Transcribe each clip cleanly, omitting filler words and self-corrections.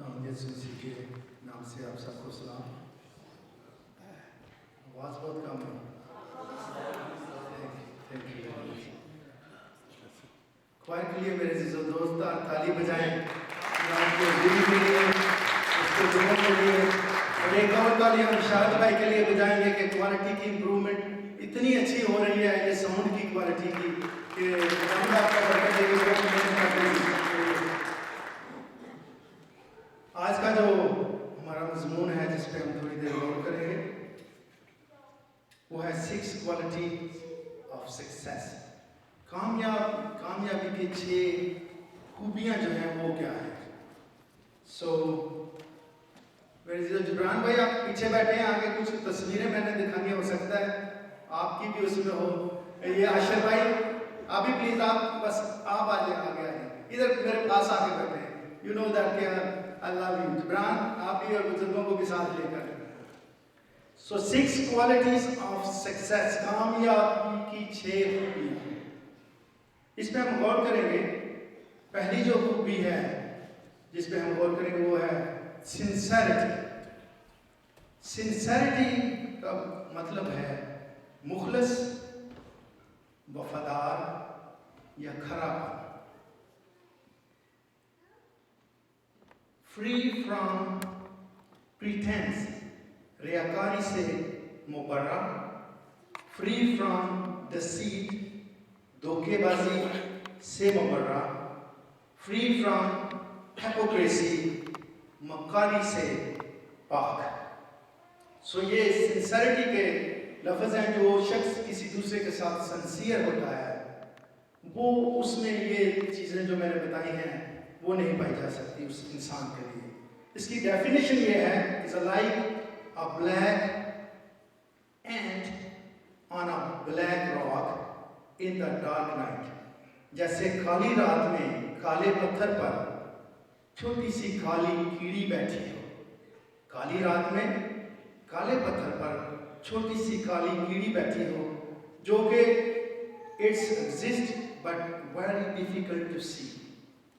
یسوع مسیح کے نام سے آپ سب کو سلام. آواز بہت کم ہے. خوائر کے لیے میرے عزیز و دوست تالی بجائیں آپ کے دل کے لیے, اس کے دلوں کے لیے, اور ایک اور تالی ہم شاہد بھائی کے لیے بجائیں گے کہ کوالٹی کی امپرومنٹ اتنی اچھی ہو رہی ہے, یہ ساؤنڈ کی کوالٹی کی, کہ ہم آپ کا برکت دے گی. آج کا جو ہمارا مضمون ہے جس پہ ہم تھوڑی دیر غور کریں گے وہ ہے 6 qualities of success. کامیابی کی 6 خوبیاں جو ہیں وہ کیا ہیں. جبران بھائی آپ پیچھے بیٹھے ہیں, آگے کچھ تصویریں میں نے دکھانی, ہو سکتا ہے آپ کی بھی اس میں ہو. یہ عاشر بھائی آپ بھی پلیز آپ بس آپ آ جائیں, آگے آ جائیں, ادھر میرے پاس آ کے بیٹھے ہیں. یو نو دیٹ کہ اللہ بھی جبران آپ بھی اور بزرگوں کو بھی ساتھ لے کر. سو 6 qualities of success, کامیابی کی 6 خوبیاں. اس پہ ہم غور کریں گے. پہلی جو خوبی ہے جس پہ ہم غور کریں گے وہ ہے sincerity. sincerity کا مطلب ہے مخلص, وفادار یا کھرا پن. free from pretense, ریاکاری سے مبرہ. free from deceit, دھوکے بازی سے مبرہ. free from hypocrisy, مکاری سے پاک. سو یہ سنسیرٹی کے لفظ ہیں. جو شخص کسی دوسرے کے ساتھ سنسیئر ہوتا ہے وہ اس میں یہ چیزیں جو میں نے بتائی ہیں وہ نہیں پائی جا سکتی اس انسان کے لیے. اس کی ڈیفینیشن یہ ہے is like a black ant on a black rock in the dark night. جیسے کالی رات میں کالے پتھر پر چھوٹی سی کالی کیڑی بیٹھی ہو. کالی رات میں کالے پتھر پر چھوٹی سی کالی کیڑی بیٹھی ہو جو کہ it's exist but very difficult to see,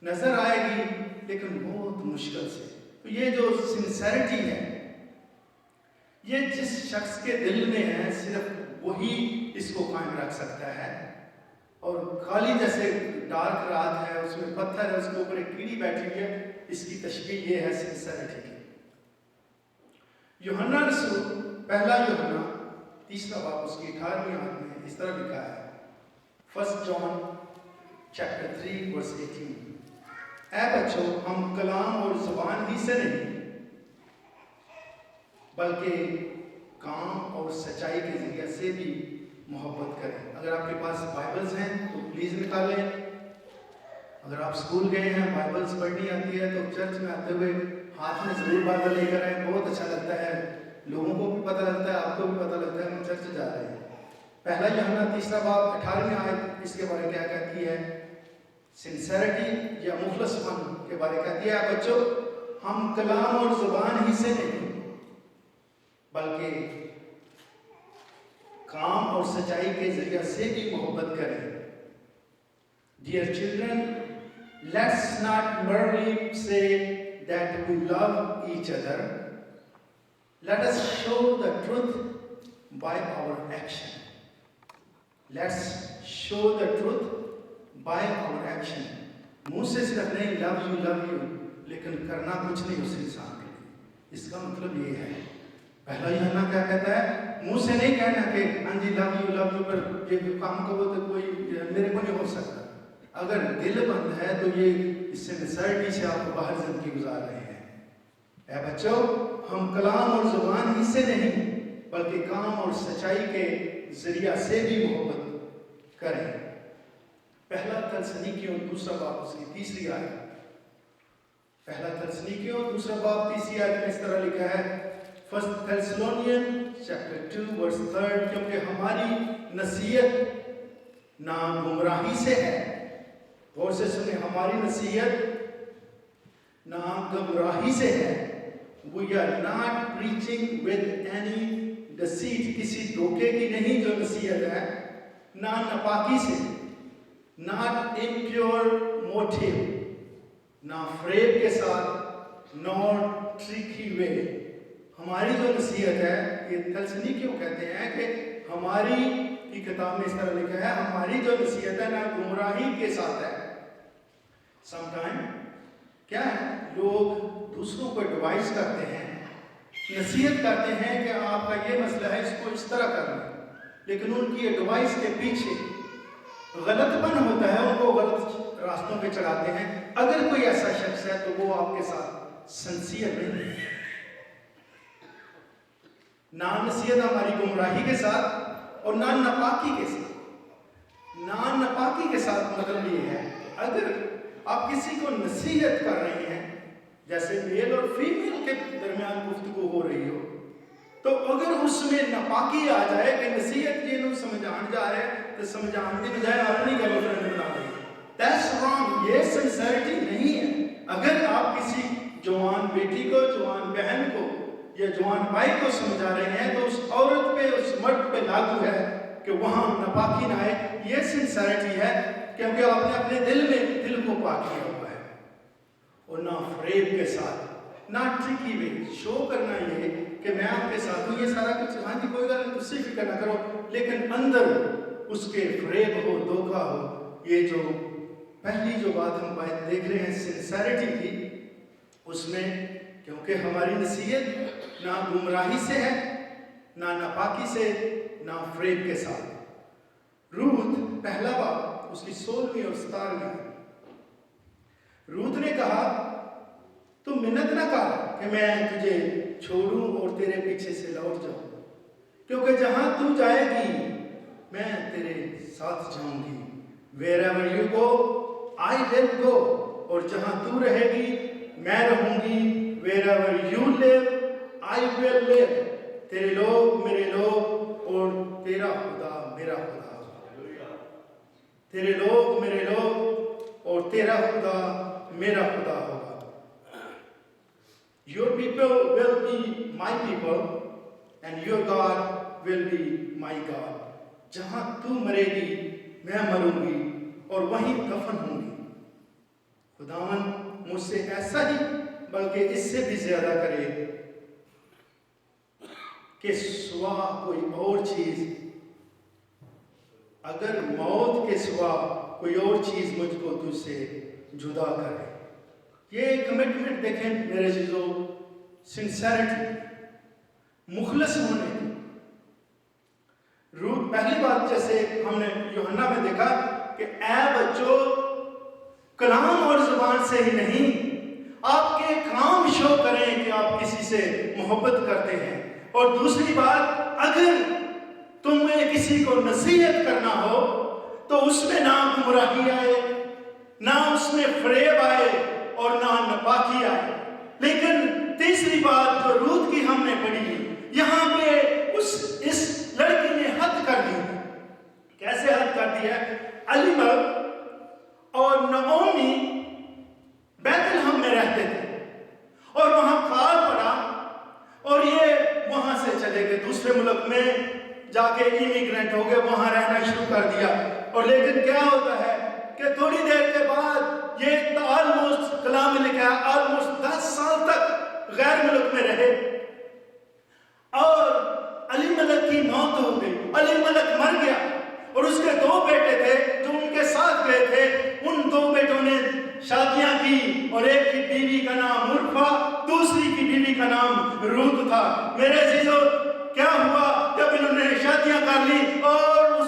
نظر آئے گی لیکن بہت مشکل سے. تو یہ جو سنسیرٹی ہے یہ جس شخص کے دل میں ہے صرف وہی اس کو قائم رکھ سکتا ہے. اور کالی جیسے ڈارک رات ہے, اس میں پتھر ہے, اس کے اوپر ایک کیڑی بیٹھی ہوئی ہے, اس کی تشبیہ یہ ہے سنسیرٹی کی. یوحنا رسول پہلا یوحنا 3 باب اس کی 18ویں آیت میں اس طرح لکھا ہے. 1 John chapter 3 verse 18. اے بچوں, ہم کلام اور زبان ہی سے نہیں بلکہ کام اور سچائی کے ذریعے سے بھی محبت کریں. اگر آپ کے پاس بائبلز ہیں تو پلیز نکالیں. اگر آپ اسکول گئے ہیں, بائبلز پڑھنی آتی ہے تو چرچ میں آتے ہوئے ہاتھ میں ضرور بائبل لے کر آئیں. بہت اچھا لگتا ہے, لوگوں کو بھی پتہ لگتا ہے, آپ کو بھی پتہ لگتا ہے ہم چرچ جا رہے ہیں. پہلا یوحنا 3 باب 18ویں آیت اس کے بارے کیا کہتی ہے؟ سنسیرٹی یا مخلص پن کے بارے کہتی ہے. بچوں, ہم کلام اور زبان ہی سے نہیں بلکہ کام اور سچائی کے ذریعے سے بھی محبت کریں. Dear children, let's not merely say that we love each other. Let us show the truth by our action. Let's show the truth by our action. منہ سے صرف نہیں love you لیکن کرنا کچھ نہیں اس انسان کے لیے. اس کا مطلب یہ ہے. پہلا یوحنا کیا کہتا ہے؟ منہ سے نہیں کہنا کہ ہاں جی love you پر یہ کام کرو تو کوئی میرے کو نہیں ہو سکتا. اگر دل بند ہے تو یہ اس سے سنسیرٹی سے آپ کو باہر زندگی گزار رہے ہیں. اے بچوں, ہم کلام اور زبان ہی سے نہیں بلکہ کام اور سچائی کے ذریعہ سے بھی محبت کریں. پہلا تسالونیکیوں 2 باب اس کی 3 آیت. پہلا تسالونیکیوں 2 باب 3 آیت میں اس طرح لکھا ہے. 1 Thessalonians chapter 2 verse 3. کیونکہ ہماری نصیحت نہ گمراہی سے ہے. غور سے سنیں, ہماری نصیحت نہ گمراہی سے ہے. We are not preaching with any deceit. کسی دھوکے کی نہیں جو نصیحت ہے. نہ ناپاکی سے, not impure motive, نہ فریب کے ساتھ, not tricky way. ہماری جو نصیحت ہے، یہ تلسنی کیوں کہتے ہیں کہ ہماری کی کتاب میں اس طرح لکھا ہے، ہماری جو نصیحت ہے نہ گمراہی کے ساتھ ہے. سم ٹائم کیا ہے، لوگ دوسروں کو ایڈوائز کرتے ہیں، نصیحت کرتے ہیں کہ آپ کا یہ مسئلہ ہے، اس کو اس طرح کرنا، لیکن ان کی ایڈوائز کے پیچھے غلط پن ہوتا ہے، ان کو غلط راستوں پہ چڑھاتے ہیں. اگر کوئی ایسا شخص ہے تو وہ آپ کے ساتھ سنسیئر نہیں ہے. نہ نصیحت ہماری گمراہی کے ساتھ اور نہ ناپاکی کے ساتھ. نہ ناپاکی کے ساتھ مطلب یہ ہے، اگر آپ کسی کو نصیحت کر رہے ہیں، جیسے میل اور فیمیل کے درمیان گفتگو ہو رہی ہو، تو اگر اس میں ناپاکی آ جائے کہ نصیحت یہ لوگ سمجھان جا رہے ہیں تو سمجھان کے بجائے اپنی گرل فرینڈ بنا رہے ہیں. That's wrong. یہ سنسیئرٹی نہیں ہے. اگر آپ کسی جوان بیٹی کو، جوان بہن کو یا جوان بھائی کو سمجھا رہے ہیں تو اس عورت پہ، اس مرد پہ لاگو ہے کہ وہاں ناپاکی نہ آئے. یہ سنسیئرٹی ہے کیونکہ آپ نے اپنے دل میں دل کو پاک کیا ہوا ہے. اور نہ فریب کے ساتھ، نہ ٹرکی وے شو کرنا یہ کہ میں آپ کے ساتھ ہوں، یہ سارا کچھ ہاں جی کوئی گل نہیں، تسی فکر نہ کرو، لیکن اندر اس کے فریب ہو، دھوکہ ہو. یہ جو پہلی جو بات ہم بات دیکھ رہے ہیں سنسیئرٹی کی، اس میں کیونکہ ہماری نصیحت نہ گمراہی سے ہے، نہ ناپاکی سے، نہ فریب کے ساتھ. روت پہلا باب اس کی 16ویں اور 17ویں. روت نے کہا تو منت نہ کر کہ میں تجھے چھوڑوں اور تیرے پیچھے سے لوٹ جاؤں، کیونکہ جہاں تو جائے گی میں تیرے ساتھ جاؤں گی. Wherever you go, I will go. اور جہاں تو رہے گی میں رہوں گی. Wherever you live, I will live. تیرے لوگ میرے لوگ اور تیرا خدا میرا خدا. تیرے لوگ میرے لوگ اور تیرا خدا میرا خدا ہوگا. Your people will be my people and your God will be my God. جہاں تو مرے گی میں مروں گی اور وہیں دفن ہوں گی. خداوند مجھ سے ایسا ہی بلکہ اس سے بھی زیادہ کرے کہ سوا کوئی اور چیز، اگر موت کے سوا کوئی اور چیز مجھ کو تجھ سے جدا کرے. یہ کمٹمنٹ دیکھیں میرے عزیزو، سنسیئرٹی، مخلص ہونے کی. روت پہلی بات جیسے ہم نے یوحنا میں دیکھا کہ اے بچوں کلام اور زبان سے ہی نہیں، آپ کے کام شو کریں کہ آپ کسی سے محبت کرتے ہیں. اور دوسری بات، اگر تمہیں کسی کو نصیحت کرنا ہو تو اس میں نہ گمراہی آئے، نہ اس میں فریب آئے اور نہ ناپاکی آئے. لیکن تیسری بات جو روت کی ہم نے پڑھی، یہاں پہ اس لڑکی نے حد کر دی. کیسے حد کر دی ہے؟ الیملک اور نعومی بیت لحم میں رہتے تھے اور وہاں کال پڑا اور یہ وہاں سے چلے گئے دوسرے ملک میں جا کے امیگرینٹ ہو گئے، وہاں رہنا شروع کر دیا. اور لیکن کیا ہوتا ہے کہ تھوڑی دیر کے بعد یہ آلموسٹ کلام میں لکھا ہے آلموسٹ 10 سال تک غیر ملک میں رہے اور علی ملک کی موت ہو گئی. علی ملک مر گیا اور اس کے 2 بیٹے تھے جو ان کے ساتھ گئے تھے. ان 2 بیٹوں نے شادیاں کی اور ایک کی بیوی کا نام عرفہ، دوسری کی بیوی کا نام روت تھا. میرے عزیزو کیا ہوا جب انہوں نے شادیاں کر لی اور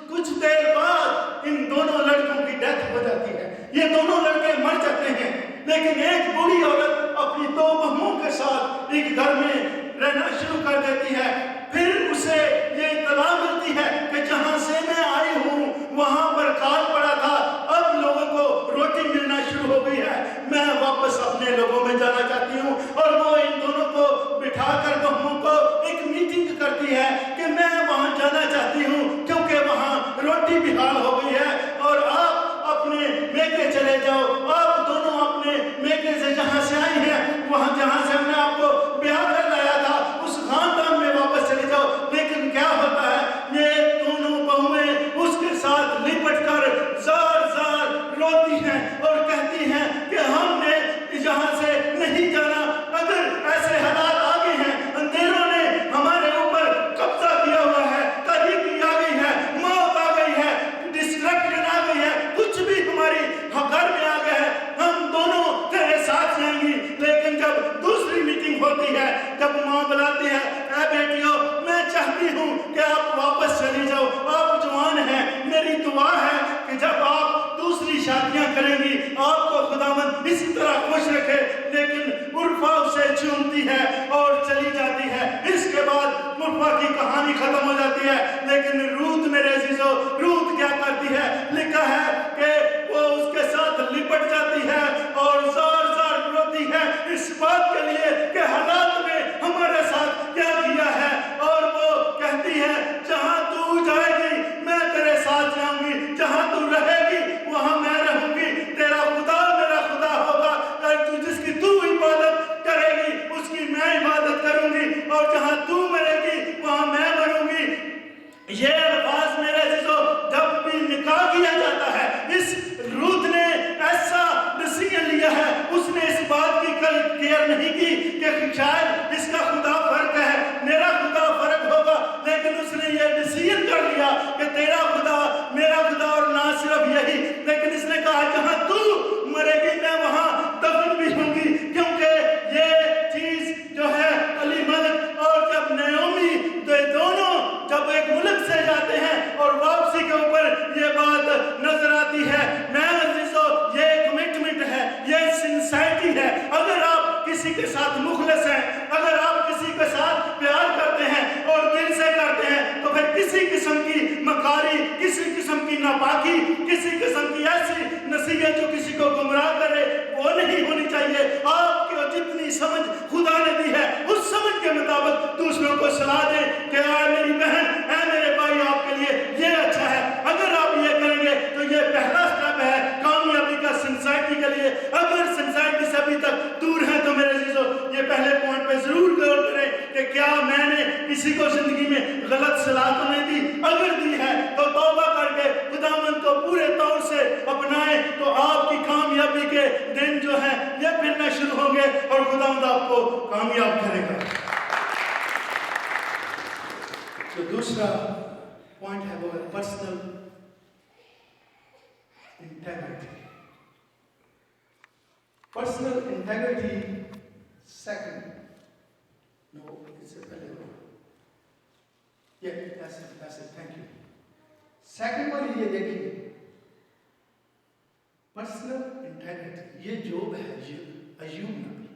کچھ دیر بعد ان دونوں لڑکوں کی ڈیتھ ہو جاتی ہے. یہ دونوں لڑکے مر جاتے ہیں، لیکن ایک بوڑھی عورت اپنی 2 بہوؤں کے ساتھ ایک گھر میں رہنا شروع کر دیتی ہے. پھر اسے یہ اطلاع ملتی ہے کہ جہاں سے میں آئی ہوں وہاں پر کال پڑا تھا، اب لوگوں کو روٹی ملنا شروع ہو گئی ہے، میں واپس اپنے لوگوں میں جانا چاہتی ہوں. اور وہ ان دونوں کو بٹھا کر بہوؤں کو ایک میٹنگ کرتی ہے کہ میں وہاں جانا چاہتی ہوں کیونکہ وہاں روٹی بھی حال ہو گئی ہے اور آپ اپنے میکے چلے جاؤ. آپ دونوں اپنے میکے سے جہاں سے آئی ہیں، وہاں جہاں سے ہم نے آپ کو بیاہ کر لایا تھا، اس خاندان میں واپس چلے جاؤ. لیکن کیا ہوتا ہے، یہ دونوں بہویں اس کے ساتھ لپٹ کر زار زار روتی ہیں اور کہتی ہیں کہ ہم نے کریں گی آپ کو خداوند اسی طرح خوش رکھے. لیکن عرفہ اسے چومتی ہے اور چلی جاتی ہے. اس کے بعد عرفہ کی کہانی ختم ہو جاتی ہے. لیکن روت میرے عزیزو، روت کیا کرتی ہے؟ لکھا ہے کہ وہ اس کے ساتھ لپٹ جاتی ہے اور زار زار روتی ہے اس بات کے لیے کہ حالات میں ہمارے ساتھ کیا کیا ہے. اور وہ کہتی ہے جہاں تو جائے گی میں تیرے ساتھ جاؤں گی، جہاں تو رہے گی وہاں میں رہوں گی. تیرا خدا میرا خدا ہوگا، اور جس کی تو عبادت کرے گی اس کی میں عبادت کروں گی، اور جہاں تو مرے گی وہاں میں مروں گی. یہ الفاظ میرے عزیزو جب بھی نکاح کیا جاتا ہے، اس روت نے ایسا ڈیسیژن لیا ہے. اس نے اس بات کی کیئر نہیں کی کہ شاید اس کا خدا فرق ہے، میرا خدا فرق ہوگا، لیکن اس نے یہ ڈیسیژن کر لیا کہ تیرا خدا میرا خدا، اور نہ صرف یہی لیکن اس نے کہا جہاں تو مرے گی میں وہاں دفن بھی ہوں گی. کیونکہ یہ چیز جو ہے علی ملک اور جب نعومی دونوں جب ایک ملک سے جاتے ہیں اور واپسی کے اوپر یہ بات نظر آتی ہے. میں عزیزو یہ کمٹمنٹ ہے، یہ سنسائٹی ہے. اگر آپ کسی کے ساتھ مخلص ہیں، اگر آپ کسی کے ساتھ پیار کرتے ہیں اور دل سے کرتے ہیں، تو پھر کسی قسم کی مکاری، کسی قسم کی ناپاکی، کسی قسم کی ایسی نصیحت جو کسی کو گمراہ کرے وہ نہیں ہونی چاہیے. آپ کو جتنی سمجھ خدا نے دی ہے اس سمجھ کے مطابق دوسروں کو صلاح دیں کہ اے میری بہن، اے میرے بھائی، آپ کے لیے یہ اچھا ہے. اگر آپ یہ کریں گے تو یہ پہلا سٹیپ ہے کامیابی کا سنسائٹی کے لیے. اگر سنسائٹی سے ابھی تک دور ہیں تو میرے عزیزو یہ پہلے پوائنٹ پہ ضرور غور کریں کہ کیا میں نے کسی کو زندگی میں غلط صلاح تو نہیں دی. اگر دی ہے تو توبہ کر کے خداوند کو پورے طور سے اپنائیں تو آپ کی کامیابی کے دن جو ہیں یہ پھرنا شروع ہوں گے اور خداوند آپ کو کامیاب کرے گا. تو دوسرا پوائنٹ ہے وہ ہے personal integrity. Personal integrity second نو اس سے پہلے تھینک یو. سیکنڈ والی یہ دیکھیے پرسنل انٹیگریٹی. یہ جوب ہے، یہ ایوب نبی،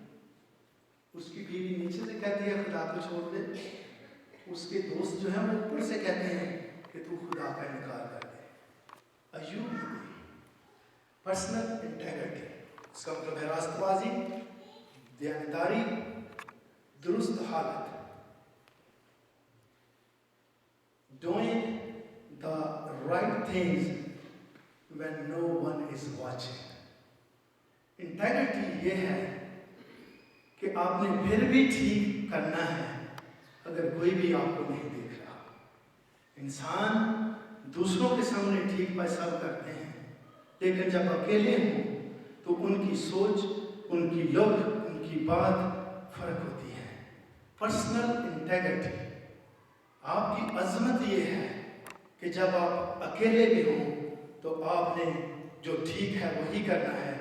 اس کی بیوی نیچے سے کہتی ہے خدا کو چھوڑ دے، اس کے دوست جو ہیں وہ اوپر سے کہتے ہیں کہ تو خدا کا انکار کر دے. ایوب نبی پرسنل انٹیگریٹی، اس کا مطلب ہے راست بازی، دیانتداری، درست حالت. doing the right things when no one is watching. Integrity یہ ہے کہ آپ نے پھر بھی ٹھیک کرنا ہے اگر کوئی بھی آپ کو نہیں دیکھ رہا. انسان دوسروں کے سامنے ٹھیک پیسہ کرتے ہیں، لیکن جب اکیلے ہوں تو ان کی سوچ، ان کی لوگ، ان کی بات فرق ہوتی ہے. پرسنل انٹیگریٹی، آپ کی عظمت یہ ہے کہ جب آپ اکیلے بھی ہوں تو آپ نے جو ٹھیک ہے وہی کرنا ہے،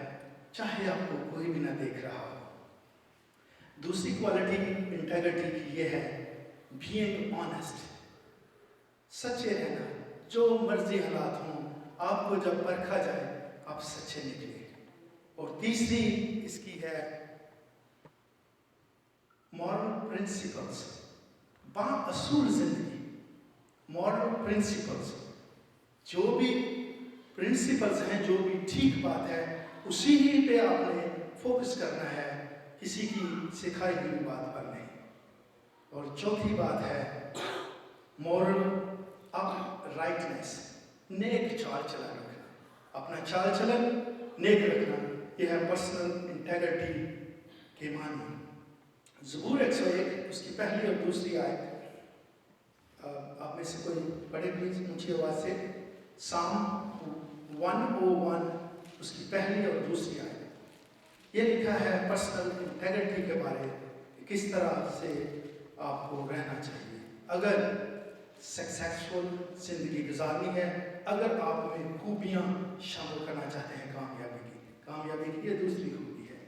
چاہے آپ کو کوئی بھی نہ دیکھ رہا ہو. دوسری کوالٹی انٹیگریٹی کی یہ ہے بینگ آنیسٹ، سچے رہنا. جو مرضی حالات ہوں آپ کو جب پرکھا جائے آپ سچے نکلیں. اور تیسری اس کی ہے مورل پرنسپلس، با اصول زندگی. مورل پرنسپلس، جو بھی پرنسپلس ہیں، جو بھی ٹھیک بات ہے اسی ہی پہ آپ نے فوکس کرنا ہے، کسی کی سکھائی ہوئی بات پر نہیں. اور چوتھی بات ہے مورل اپ رائٹنس، نیک چال چلن رکھنا، اپنا چال چلن نیک رکھنا. یہ ہے پرسنل انٹیگریٹی کے معنی. زبور 101 اس کی پہلی اور دوسری آیت، آپ میں سے کوئی پڑھے پلیز اونچی آواز سے. سام 101 اس کی پہلی اور دوسری آیت. یہ لکھا ہے پرسنل انٹیگریٹی کے بارے کس طرح سے آپ کو رہنا چاہیے اگر سکسیسفل زندگی گزارنی ہے، اگر آپ میں خوبیاں شامل کرنا چاہتے ہیں کامیابی کی. یہ دوسری خوبی ہے.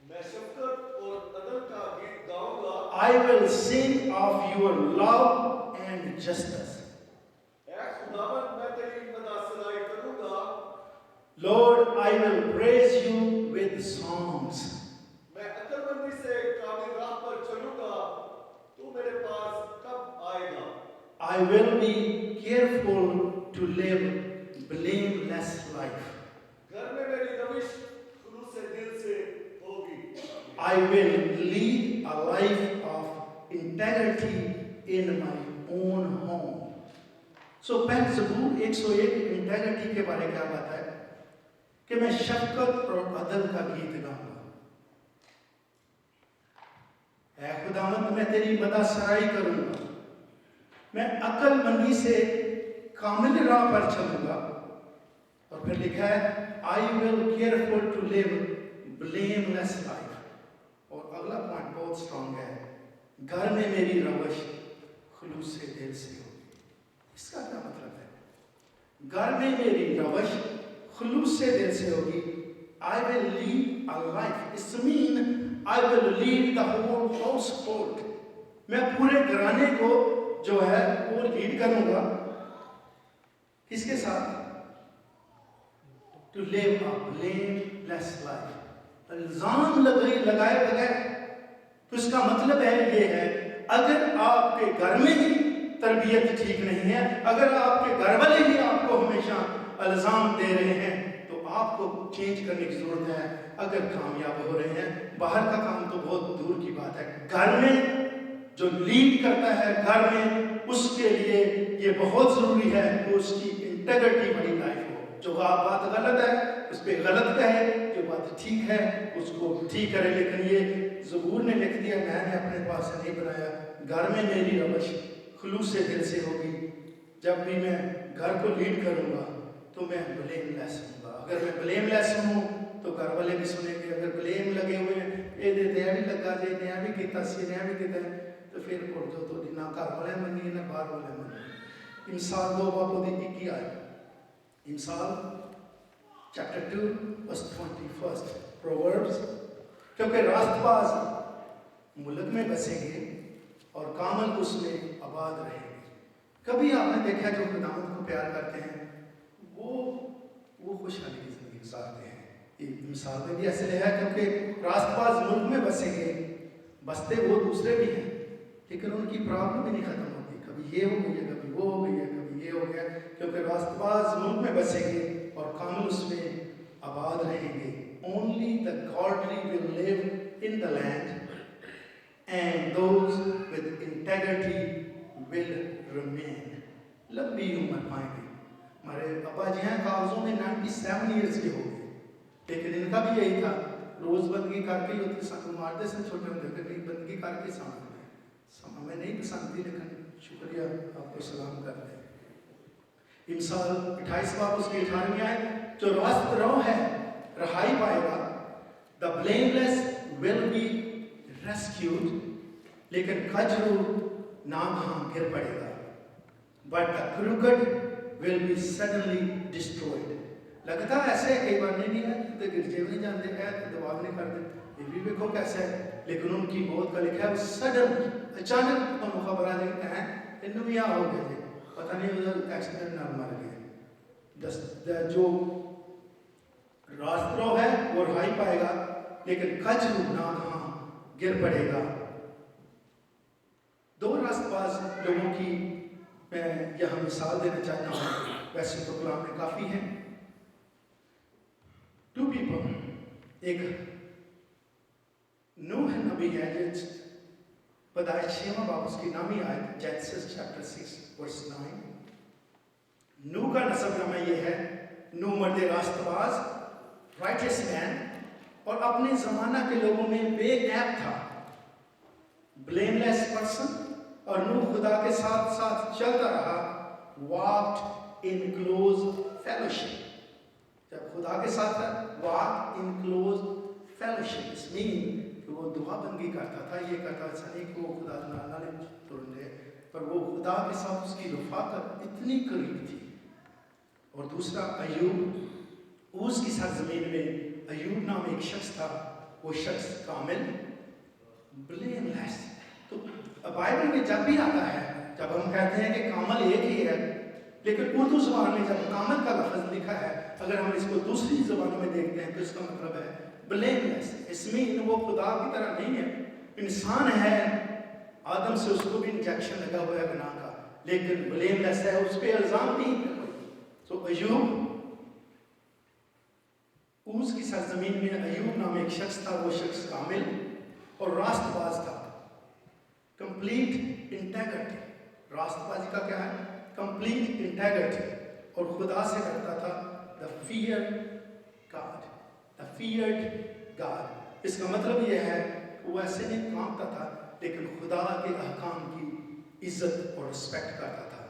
میں شفقت اور عدل کا گیت گاؤں گا. I will sing of your love and justice. اے خداوند میں تیری مدح سنائی کروں گا. Lord, I will I will be careful to live blameless life. घर में मेरी रविश खुलूस दिल से होगी। I will lead a life of integrity in my own home. So पहले ज़बूर 101 इंटेग्रिटी के बारे में क्या बात है कि मैं शफकत और अदल का गीत गाऊंगा। ऐ खुदावंद मैं तेरी मदासराई करूंगा, मैं अक्लमंदी से कामिल राह पर चलूंगा। और फिर लिखा है I will careful to live blameless life. और अगला पॉइंट बहुत स्ट्रॉन्ग है, घर में मेरी रवश खुलूस से दिल से होगी। इसका क्या मतलब है? घर में मेरी रवश खुलूस से दिल से होगी। I will lead a life. It's mean I will lead the whole household. मैं पूरे घराने को जो है वो लीड करूंगा। किसके साथ? To live a blameless life. इल्जाम लगाए बगैर। तो इसका मतलब है ये है, अगर आपके घर में ही तरबियत ठीक नहीं है, अगर आपके घर वाले ही आपको हमेशा इल्जाम दे रहे हैं, तो आपको चेंज करने की जरूरत है। अगर कामयाब हो रहे हैं, बाहर का काम तो बहुत दूर की बात है, घर में जो लीड करता है घर में, उसके लिए ये बहुत जरूरी है कि उसकी इंटेग्रिटी वाली लाइफ हो। जो बात गलत है उस पर गलत कहे, जो बात ठीक है उसको ठीक करे। लेकिन ये ज़बूर ने लिख दिया, मैंने अपने पास से नहीं बनाया। घर में मेरी रवश खुलूस से दिल से होगी। जब भी मैं घर को लीड करूंगा तो मैं ब्लेमलेस हूँगा। अगर मैं ब्लेमलेस हूँ तो घर वाले भी सुनेंगे। अगर ब्लेम लगे हुए हैं, ये देते भी लगा जे नया भी किया सी नया भी किया, तो फिर पढ़ जो तो ना घर वाले मनी ना बाहर वाले मनी। इंसाल 2 बाबू दी 21 आए। इंसाल चैप्टर 2 वर्स 21 प्रोवर्ब्स, क्योंकि रास्तबाज मुल्क में बसेंगे और कामल उसमें आबाद रहेंगे। कभी आपने देखा जो खुदावंद को प्यार करते हैं वो खुशहाली की जिंदगी गुजारते हैं। ये मिसाल में भी ऐसे है, क्योंकि रास्तबाज मुल्क में बसेंगे, बसते वो दूसरे भी हैं, लेकिन उनकी प्रॉब्लम भी नहीं खत्म होती। कभी ये हो गई है, कभी वो हो गई है, कभी ये हो गया, क्योंकि रास्तबाज मुल्क में बसेंगे और कामल उसमें आबाद रहेंगे। Only the godly will live in the land and those with integrity will remain. लंबी उम्र पाएंगे। हमारे अब्बा जी हैं कागजों में 97 ईयर्स के हो गए, लेकिन इनका भी यही था, रोज बंदगी करके ही होती सन, मारते सन छोटे होंगे, कभी बंदगी करके समय में नहीं पसंद थी, लेकिन शुक्रिया आपको सलाम करते हैं। इंसाल 28 बाब उसके 18 आए, जो रास्त रो है रहाई पाएगा। The blameless will be rescued, लेकिन कजरू नागहां गिर पड़ेगा। But the crooked will be suddenly destroyed. लगता है ऐसे कई बार नहीं है तो गिरजे नहीं जानते हैं, तो दबाव नहीं करते, ये भी देखो कैसे है, लेकिन उनकी मौत का लिखा है सडन, अचानक उनको खबर आ जाती है इन्हों भी हो गए थे, पता नहीं उधर एक्सीडेंट ना मर गए। जो रास्त्रो है वो रहाई पाएगा, लेकिन कजरू नागहां गिर पड़ेगा। 2 रास्तबाज लोगों की मैं यहाँ मिसाल देना चाहता हूँ, वैसे तो कुरान में काफ़ी है। 2 people, एक नूह नबी है, जिस पैदाइश 6वां बाब उसकी नामी आयत जेनेसिस चैप्टर 6 वर्स 9। नूह का नसबनामा ये है, नूह मर्द रास्तबाज, राइटियस मैन, और अपने ज़माना के लोगों में बेनैब था, ब्लेमलेस पर्सन। और नूह खुदा के साथ साथ चलता रहा, वॉक्ड इन क्लोज फेलोशिप। जब खुदा के साथ वॉक इन क्लोज फेलोशिप, इस मीन कि वो दुआ बंदगी करता था, ये करता था नहीं कि वो खुदा नाले तुरंत, पर वो खुदा के साथ उसकी रफ़ाकत इतनी करीब थी। और दूसरा अय्यूब, उसकी सरजमीन में अय्यूब नाम एक शख्स था, वो शख्स कामिल, ब्लेमलेस। तो बाइबल में जब भी आता है, जब हम कहते हैं कि कामल एक ही है, लेकिन उर्दू ज़बान में जब कामल का लफ्ज़ लिखा है, अगर हम इसको दूसरी ज़बानों में देखते हैं तो इसका मतलब है ब्लेमलेस। इसमें वो खुदा की तरह नहीं है, इंसान है, आदम से उसको भी इंजेक्शन लगा हुआ है गुनाह का, लेकिन ब्लेमलेस है, उस पे इल्जाम नहीं है कोई। सो अय्यूब, ऊस की सरजमीन में अय्यूब नाम एक शख्स था। वो शख्स कामिल और रास्तबाज था, कंप्लीट इंटेग्रिटी। रास्तबाजी का क्या है? Complete integrity. और खुदा से करता था the fear God, the feared God. इसका मतलब यह है कि वो ऐसे नहीं कांपता था, लेकिन खुदा के अहकाम की इज्जत और रिस्पेक्ट करता था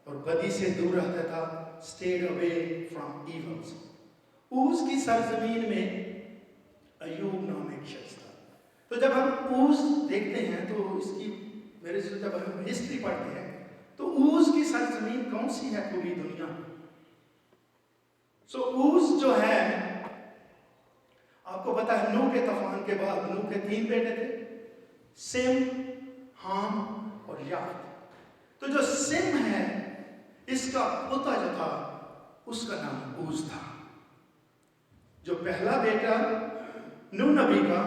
और बदी से दूर रहता था, स्टेड अवे फ्रॉम इवल्स। ऊस की सरजमीन में अय्यूब नाम एक शख्स था। तो जब हम ऊस देखते हैं तो इसकी मेरे से जब हम हिस्ट्री पढ़ते हैं तो ऊस की सरजमीन कौन सी है पूरी दुनिया में? सो ऊस जो है, आपको पता है नूह के तूफान के बाद नूह के 3 बेटे थे, सिम, हाम और याफत। तो जो सिम है, इसका पोता जो था उसका नाम ऊस था। जो पहला बेटा नूह नबी का,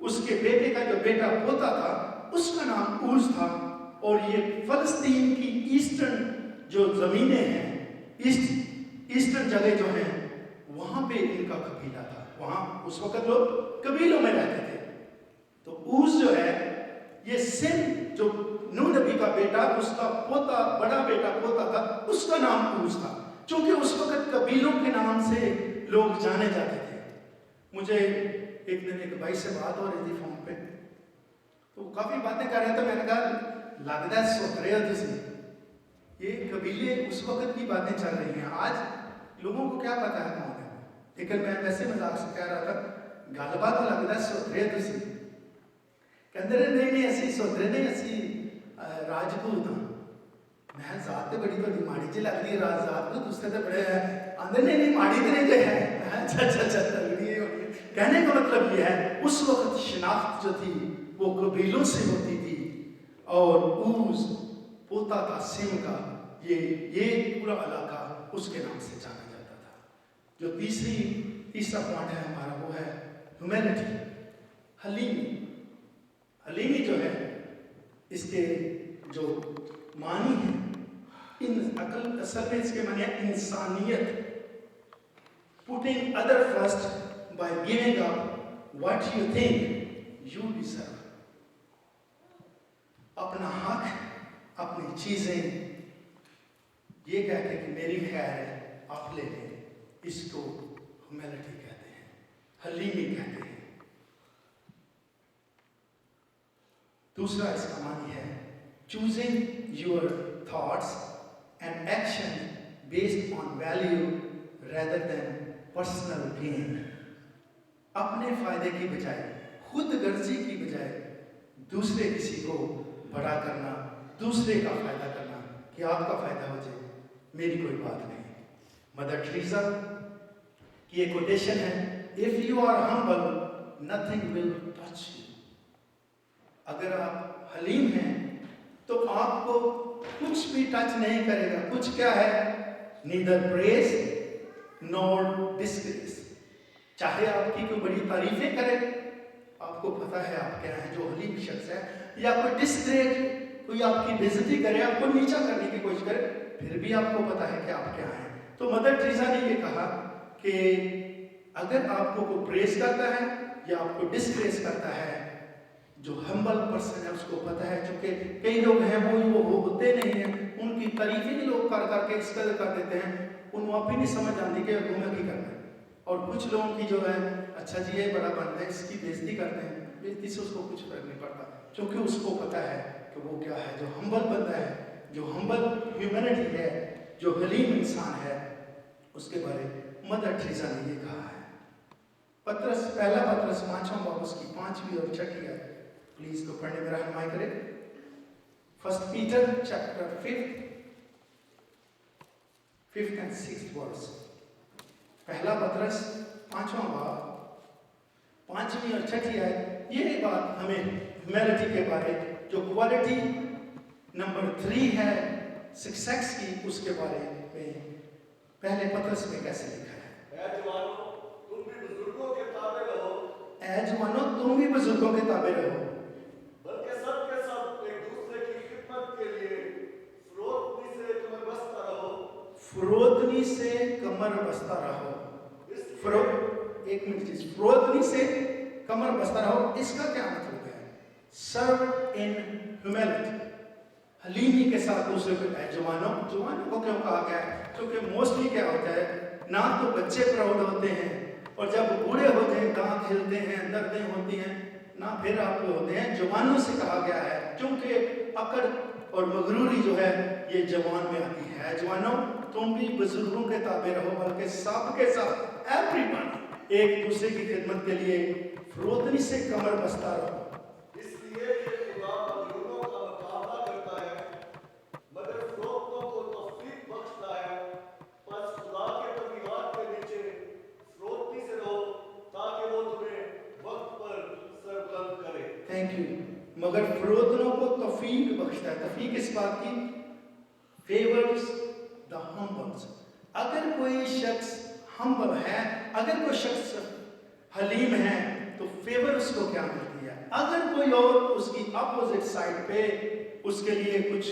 उसके बेटे का जो बेटा पोता था उसका नाम ऊस था। और ये फलस्तीन की ईस्टर्न जो जमीनें हैं, ईस्टर्न जगह जो हैं, वहां पे इनका कबीला था। वहां उस वक्त लोग कबीलों में रहते थे। तो ऊस जो है, ये सिम जो नूह नबी का बेटा, उसका पोता, बड़ा बेटा पोता था, उसका नाम ऊस था। क्योंकि उस वक्त कबीलों के नाम से लोग जाने जाते थे। मुझे एक दिन एक भाई से बात हो रही थी फोन पे, तो वो काफी बातें कर रहे थे। मैंने कहा लगता है सोच रहे हो तुम, ये कबीले उस वक्त की बातें चल रही हैं, आज लोगों को क्या पता है कौन है। लेकिन मैं वैसे मजाक से कह रहा था, गलबात तो लगता है सोच रहे हो तुम। कहते रहे नहीं असी सोच रहे नहीं, असी राजपूत हाँ। मैं जात तो बड़ी बड़ी माड़ी जी लगती है, राजजात को दूसरे तो बड़े है, आंदे नहीं माड़ी तो नहीं जो है। अच्छा कहने का मतलब ये है, उस वक्त शिनाख्त जो थी वो कबीलों से होती थी। और ऊस पोता था सिम का, ये पूरा इलाका उसके नाम से जाना जाता था। जो तीसरा पॉइंट है हमारा, वो है ह्यूमैनिटी, हलीमी। हलीमी जो है, इसके जो मानी है, असल में इसके मानी है इंसानियत। Putting other first by giving up what you think you deserve. अपना हक, अपनी चीजें ये कहते हैं कि मेरी खैर है, आप ले लें, इसको ह्यूमैनिटी कहते हैं, हलीमी कहते हैं। दूसरा इसका मानी है choosing your thoughts and action based on value rather than personal gain. अपने फायदे की बजाय, खुद गर्जी की बजाय दूसरे किसी को बड़ा करना, दूसरे का फायदा करना कि आपका फायदा हो जाए, मेरी कोई बात नहीं। मदर टेरेसा की एक कोटेशन है, if you are humble nothing will touch you. अगर आप हलीम हैं तो आपको कुछ भी टच नहीं करेगा। कुछ क्या है? Neither praise nor disgrace. चाहे आपकी कोई बड़ी तारीफें करे, आपको पता है आप क्या है, जो हलीम शख्स है, या कोई डिस्ग्रेस, कोई आपकी बेइज्जती करे, आपको नीचा करने की कोशिश करे, फिर भी आपको पता है कि आप क्या हैं। तो मदर टेरेसा ने ये कहा कि अगर आपको कोई प्रेज करता है या आपको डिस्ग्रेस करता है, जो हम्बल पर्सन है उसको पता है। क्योंकि कई लोग हैं वो होते नहीं हैं, उनकी तारीफें ही लोग कर करके इस कदर कर देते हैं, उनको आप ही नहीं समझ आती कि तुम्हें की करना है। और कुछ लोगों की जो है, अच्छा जी ये बड़ा बंदा है, इसकी बेइज्जती करते हैं, बेइज्जती से उसको कुछ फर्क नहीं पड़ता, क्योंकि उसको पता है कि वो क्या है। जो हम्बल बंदा है, जो हम्बल ह्यूमैनिटी है, जो हलीम इंसान है, उसके बारे में मदर टेरेसा ने ये कहा है। पहला पत्रस 5वां बाब उसकी 5वीं और 6वीं है, प्लीज को पढ़ने में रहनुमाई करें। 1 Peter chapter 5th and 6th verse। पहला पत्रस 5वां बाब 5वीं और 6वीं आयत, ये बात हमें ह्यूमैनिटी के बारे, जो क्वालिटी नंबर 3 है सक्सेस की, उसके बारे में पहले पत्रस में कैसे लिखा है। ऐ जवानों, तुम भी बुजुर्गों के ताबे रहो। ऐ जवानों, तुम भी बुजुर्गों के ताबे रहो, बल्कि सब के सब एक दूसरे की खिदमत के लिए फरोतनी से कमर बस्ता रहो। एक मिनट जी, फरोतनी से कमर बस्ता रहो, इसका क्या मतलब है? सर्व इन ह्यूमिलिटी, हलीमी के साथ दूसरे को। जवानों को क्यों कहा गया है? क्योंकि मोस्टली क्या होता है, ना तो बच्चे प्राउड होते हैं, और जब बूढ़े होते हैं दांत हिलते हैं, दर्दें होती हैं, ना फिर आप होते हैं। जवानों से कहा गया है क्योंकि अकड़ और मगरूरी जो है ये जवान में आती है। जवानों, तुम भी बुजुर्गों के ताबे रहो, बल्कि सबके साथ एवरीवन एक दूसरे की खिदमत के लिए फरोतनी से कमर बस्ता रहो। इसलिए ये खुदा मजलूमों का मुकाबला करता है, मगर फरोख्तों को तौफीक बख्शता है। बस खुदा के तबीहात के नीचे फरोतनी से रहो, ताकि वो तुम्हें वक्त पर सरबलंद करे। Thank you. मगर फरोतनों को तौफीक बख्शता है। तौफीक इस बात की, फेवर्स द हम्बल्स। अगर कोई शख्स हम्बल है, अगर कोई शख्स हलीम है, तो फेवर उसको क्या मिलती है? अगर कोई और उसकी अपोजिट साइड पे उसके लिए कुछ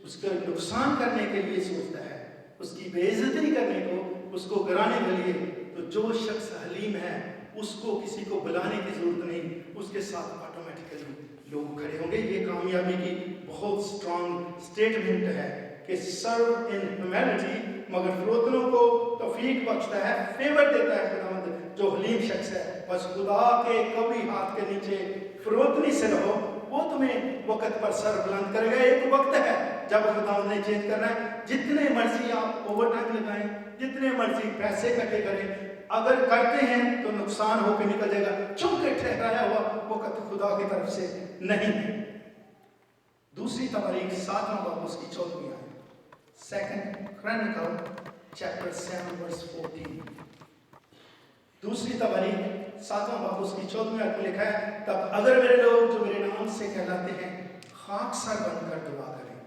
उसका नुकसान करने के लिए सोचता है, उसकी बेइज्जती करने को, उसको गिराने के लिए, तो जो शख्स हलीम है उसको किसी को बुलाने की जरूरत नहीं, उसके साथ ऑटोमेटिकली लोग खड़े होंगे। ये कामयाबी की बहुत स्ट्रॉन्ग स्टेटमेंट है कि सर्व इन ह्यूमैनिटी, मगर फरोतनों को तौफीक बख्शता है, फेवर देता है खुदावंद जो हलीम शख्स है। बस खुदा के कभी हाथ के नीचे फरोतनी से रहो, वो तुम्हें वक्त पर सर बुलंद करेगा। एक वक्त है जब खुदावंद ने चेंज करना है। जितने मर्जी आप ओवर टाइम लगाएं, जितने मर्जी पैसे इकट्ठे करें, अगर करते हैं तो नुकसान होकर निकल जाएगा, चूंकि ठहराया हुआ वक्त खुदा की तरफ से नहीं है। दूसरी तवारीख 7वां बाब उसकी 14वीं आयत, 2 Chronicle chapter 7 verse 14। दूसरी तवारीख 7वां बाब उसकी 14वीं आयत में लिखा है, तब अगर मेरे लोग जो मेरे नाम से कहलाते हैं खाक सर बनकर दुआ करें,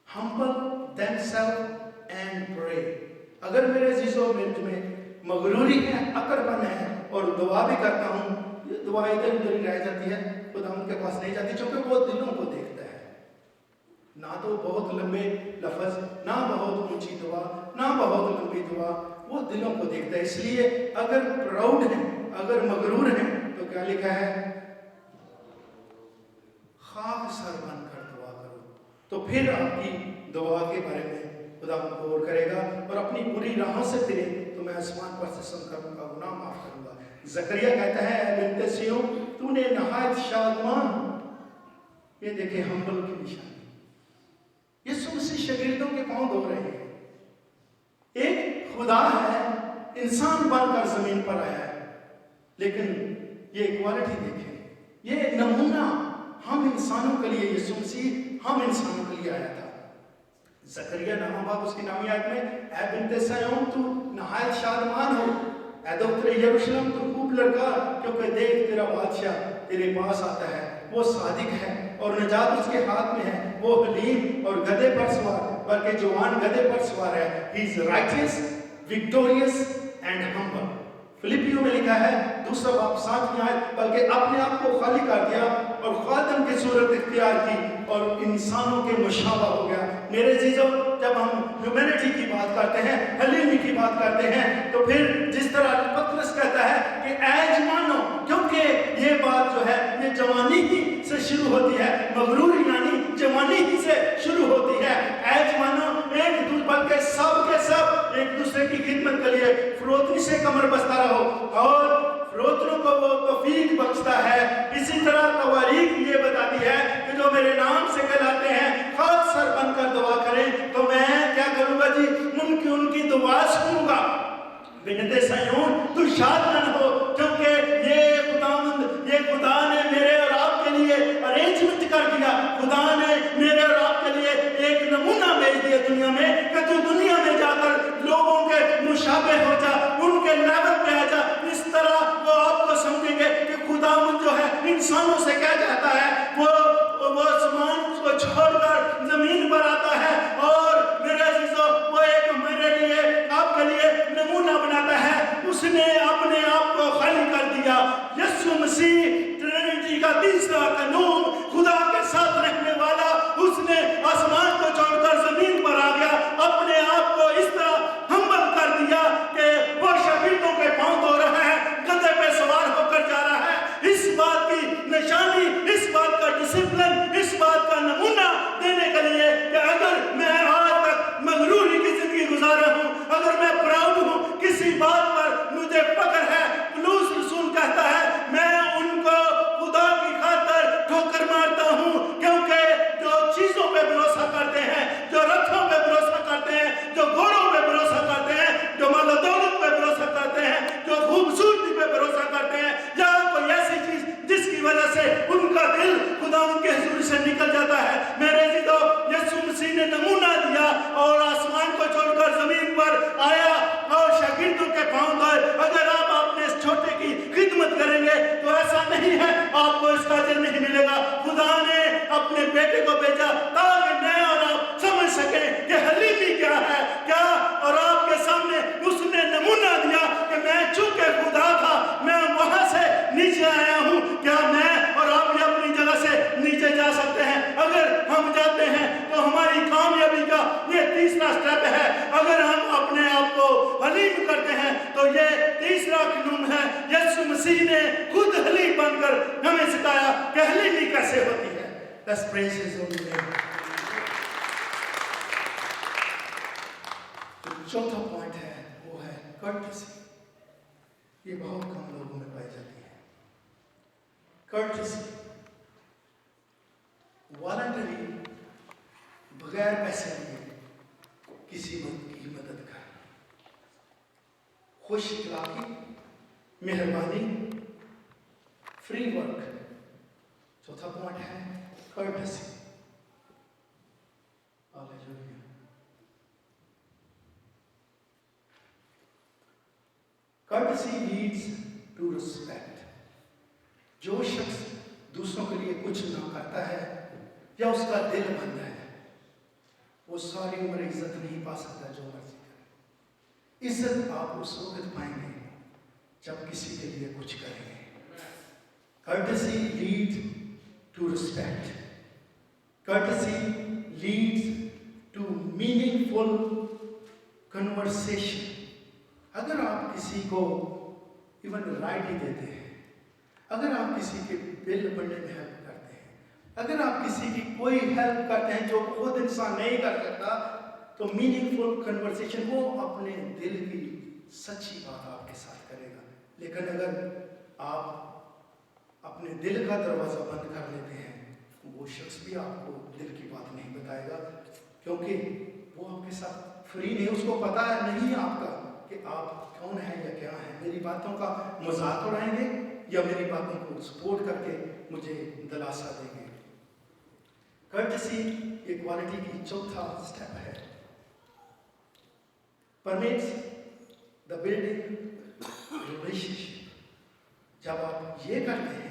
humble themselves and pray। अगर मेरे अजीजों में मगरूरी है, अकड़पन है, और दुआ भी करता हूँ, ये दुआ इधर उधर ही रह जाती है, खुदा उनके पास नहीं जाती, क्योंकि वो दिलों को देखता है। ना तो बहुत लंबे लफ्ज, ना बहुत ऊंची दुआ, ना बहुत लंबी दुआ, वो दिलों को देखता है। इसलिए अगर प्राउड है, अगर मगरूर है, तो क्या लिखा है? खाक सर बनकर दुआ करो। तो फिर आपकी दुआ के बारे में खुदा गौर करेगा, और अपनी बुरी राहों से फिरे तो मैं आसमान पर से सुनकर उनका गुनाह माफ करूंगा। जकरिया कहता है, ऐ बिन्ते सिय्योन, तूने नहायत शादमान। ये देखे हम्बल की निशानी। यीशु मसीह शागिर्दों के पांव धो रहे हैं। एक खुदा है, इंसान बनकर जमीन पर आया है, लेकिन ये क्वालिटी देखें, ये नमूना हम इंसानों के लिए, यीशु मसीह हम इंसानों के लिए आया था। जकरिया 9वां बाब उसकी 9वीं आयत में, ऐ बिन्ते सिय्योन, तू नहायत शादमान हो, ऐ दुख्तरे यरूशलेम, तू खूब लड़का, क्योंकि देख तेरा बादशाह तेरे पास आता है, वो सादिक है और निजात उसके हाथ में है, वो हलीम और गधे पर सवार, बल्कि जवान गधे पर सवार है। He is righteous, victorious and humble. फिलिपियों में लिखा है 2 बाब 7वीं आयत, बल्कि अपने आप को खाली कर दिया और खादिम की सूरत इख्तियार की और इंसानों के मुशाबा हो गया। मेरे अजीजों, जब हम ह्यूमैनिटी की बात करते हैं, हलीमी की बात करते हैं, तो फिर जिस तरह पतरस कहता है कि ऐ जवानों, क्योंकि ये बात जो है ये जवानी ही से शुरू होती है, मगरूरी यानी जवानी ही से शुरू होती है। ऐ जवानों, एक दूसरे बल्कि सब के सब एक दूसरे की खिदमत के लिए फरोतनी से कमर बस्ता रहो, और फरोतनों को वो तौफीक बख्शता है। इसी तरह तवारीख ये बताती है कि जो मेरे नाम से कहलाते हैं खाक सर बनकर दुआ करें, तो मैं क्या करूंगा जी? उनकी दुआ सुनूंगा। बिन्ते सिय्योन, तू शादमान हो, क्योंकि ये खुदावंद, ये खुदा ने मेरे और आपके लिए अरेंजमेंट कर दिया। खुदा ने मेरे और आपके लिए एक नमूना भेज दिया दुनिया में कि तू दुनिया में जाकर लोगों के मुशाबे हो जा, उनके लेवल पे आ जा। इस तरह वो आपको समझेंगे कि खुदावंद जो है इंसानों से क्या चाहता है, वो आसमान को छोड़कर जमीन पर आता है, और मेरे अजीजों, वो एक मेरे लिए, आपके लिए नमूना बनाता है। उसने अपने आप को खाली कर दिया। यीशु मसीह ट्रिनिटी का तीसरा कानून, खुदा के साथ रहने वाला, उसने आसमान को छोड़कर जमीन पर आ गया, अपने आप को इस तरह से निकल जाता है। मेरे ज़िदो यीशु मसीह ने नमूना दिया और आसमान को छोड़कर जमीन पर आया और शागिर्दों के पांव धोए। अगर आप अपने इस छोटे की खिदमत करेंगे तो ऐसा नहीं है, आपको इसका अजर नहीं मिलेगा। खुदा ने अपने बेटे को भेजा ताकि मैं और आप समझ सकें कि हलीमी क्या है, क्या, और आपके सामने उसने नमूना दिया कि मैं चूंकि खुदा था, मैं वहां से नीचे आया हूं। क्या मैं और आप भी अपनी जगह से नीचे जा सकते हैं? अगर हम जाते हैं तो हमारी कामयाबी का ये तीसरा स्टेप है। अगर हम अपने आप को हलीम करते हैं तो ये तीसरा कानून है। यीशु मसीह ने खुद हलीम बनकर हमें सिखाया कि हलीमी कैसे होती है। Let's praise his holy name. जो चौथा पॉइंट है वो है courtesy. ये बहुत कम लोगों में पाई जाती है। courtesy, voluntary, बगैर पैसे लिए किसी की मदद करना, खुश इखलाकी, मेहरबानी, फ्री वर्क। चौथा पॉइंट है courtesy. Hallelujah. Courtesy leads to respect. जो शख्स दूसरों के लिए कुछ ना करता है या उसका दिल बंद है, वो सारी उम्र इज्जत नहीं पा सकता जो मर्जी करे। इज्जत आप उस वक्त पाएंगे जब किसी के लिए कुछ करेंगे। Courtesy leads to respect. Courtesy leads to meaningful conversation. अगर आप किसी को इवन राइट ही देते हैं, अगर आप किसी के बिल बनने में हेल्प करते हैं, अगर आप किसी की कोई हेल्प करते हैं जो खुद इंसान नहीं कर सकता, तो मीनिंगफुल कन्वर्सेशन, वो अपने दिल की सच्ची बात आपके साथ करेगा। लेकिन अगर आप अपने दिल का दरवाज़ा बंद कर लेते हैं, वो शख्स भी आपको दिल की बात नहीं बताएगा, क्योंकि वो आपके साथ फ्री नहीं, उसको पता है नहीं आपका कि आप कौन है या क्या है। मेरी बातों का मजाक उड़ाएंगे या मेरी बातों को सपोर्ट करके मुझे दिलासा देंगे। कर्टसी इक्वालिटी की चौथा स्टेप है, परमिट्स द बिल्डिंग रिलेशनशिप। जब आप ये करते हैं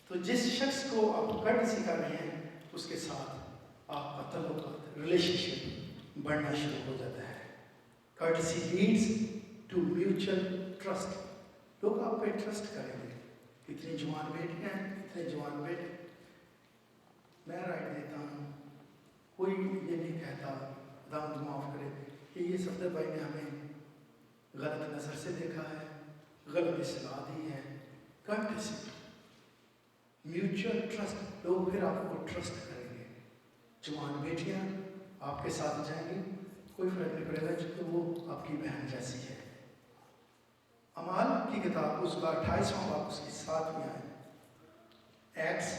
तो जिस शख्स को आप कर्टसी कर रहे हैं उसके साथ आपका ताल्लुक, रिलेशनशिप बढ़ना शुरू हो जाता है। Courtesy leads to mutual trust. लोग आप पे ट्रस्ट करेंगे। इतनी जवान बेटियां हैं, इतने जवान बेटे, मैं राइट देता हूँ, कोई ये नहीं कहता दाम माफ़ करे कि ये सफदर भाई ने हमें गलत नज़र से देखा है, गलत इस्लाह दी है। कर्टसी, म्यूचुअल ट्रस्ट, लोग फिर आपको ट्रस्ट करेंगे। जवान बेटियां आपके साथ जाएंगी, कोई फर्क नहीं पड़ेगा क्योंकि वो आपकी बहन जैसी है। अमाल की किताब उसका 28वां बाब उसकी 7वीं आयत, एक्ट्स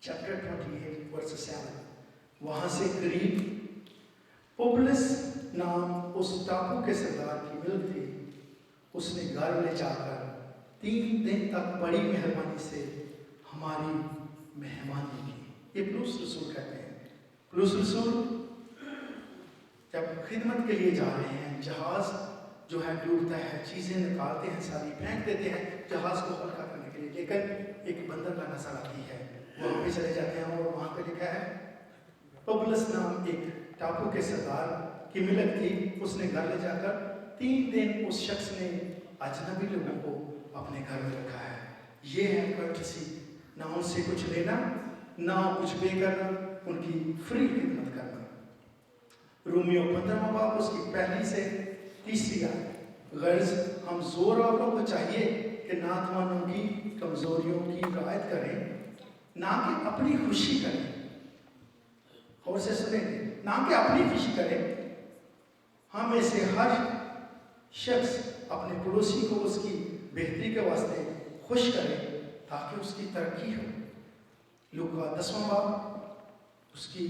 चैप्टर 28 वर्स 7, वहाँ से करीब पुबलिस नाम उस टापू के सरदार की मिल्क थी। उसने घर ले जाकर 3 दिन तक बड़ी मेहरबानी से हमारी मेहमानी की। ये पुलुस रसूल कहते हैं। पुलुस रसूल जब खिदमत के लिए जा रहे हैं, जहाज जो है डूबता है, चीज़ें निकालते हैं, सारी फेंक देते हैं जहाज को हल्का करने के लिए, लेकिन एक बंदर का नजर आती है, वहाँ पे चले जाते हैं और वहाँ पे लिखा है पुबलिस नाम एक टापू के सरदार की मिलक थी। उसने घर ले जाकर 3 दिन उस शख्स ने अजनबी लोगों को अपने घर में रखा है। ये है कर्टसी, ना उनसे कुछ लेना ना कुछ पे करना, उनकी फ्री खिदमत करना। रोमियो 15वां बाब उसकी 1 से 3 आयत, गर्ज हम जोर औरों को चाहिए कि नातवानों की कमजोरियों की रियायत करें, ना कि अपनी खुशी करें। और से सुनेंगे, ना कि अपनी खुशी करें। हम में से हर शख्स अपने पड़ोसी को उसकी बेहतरी के वास्ते खुश करे ताकि उसकी तरक्की हो। लूका 10वां बाब उसकी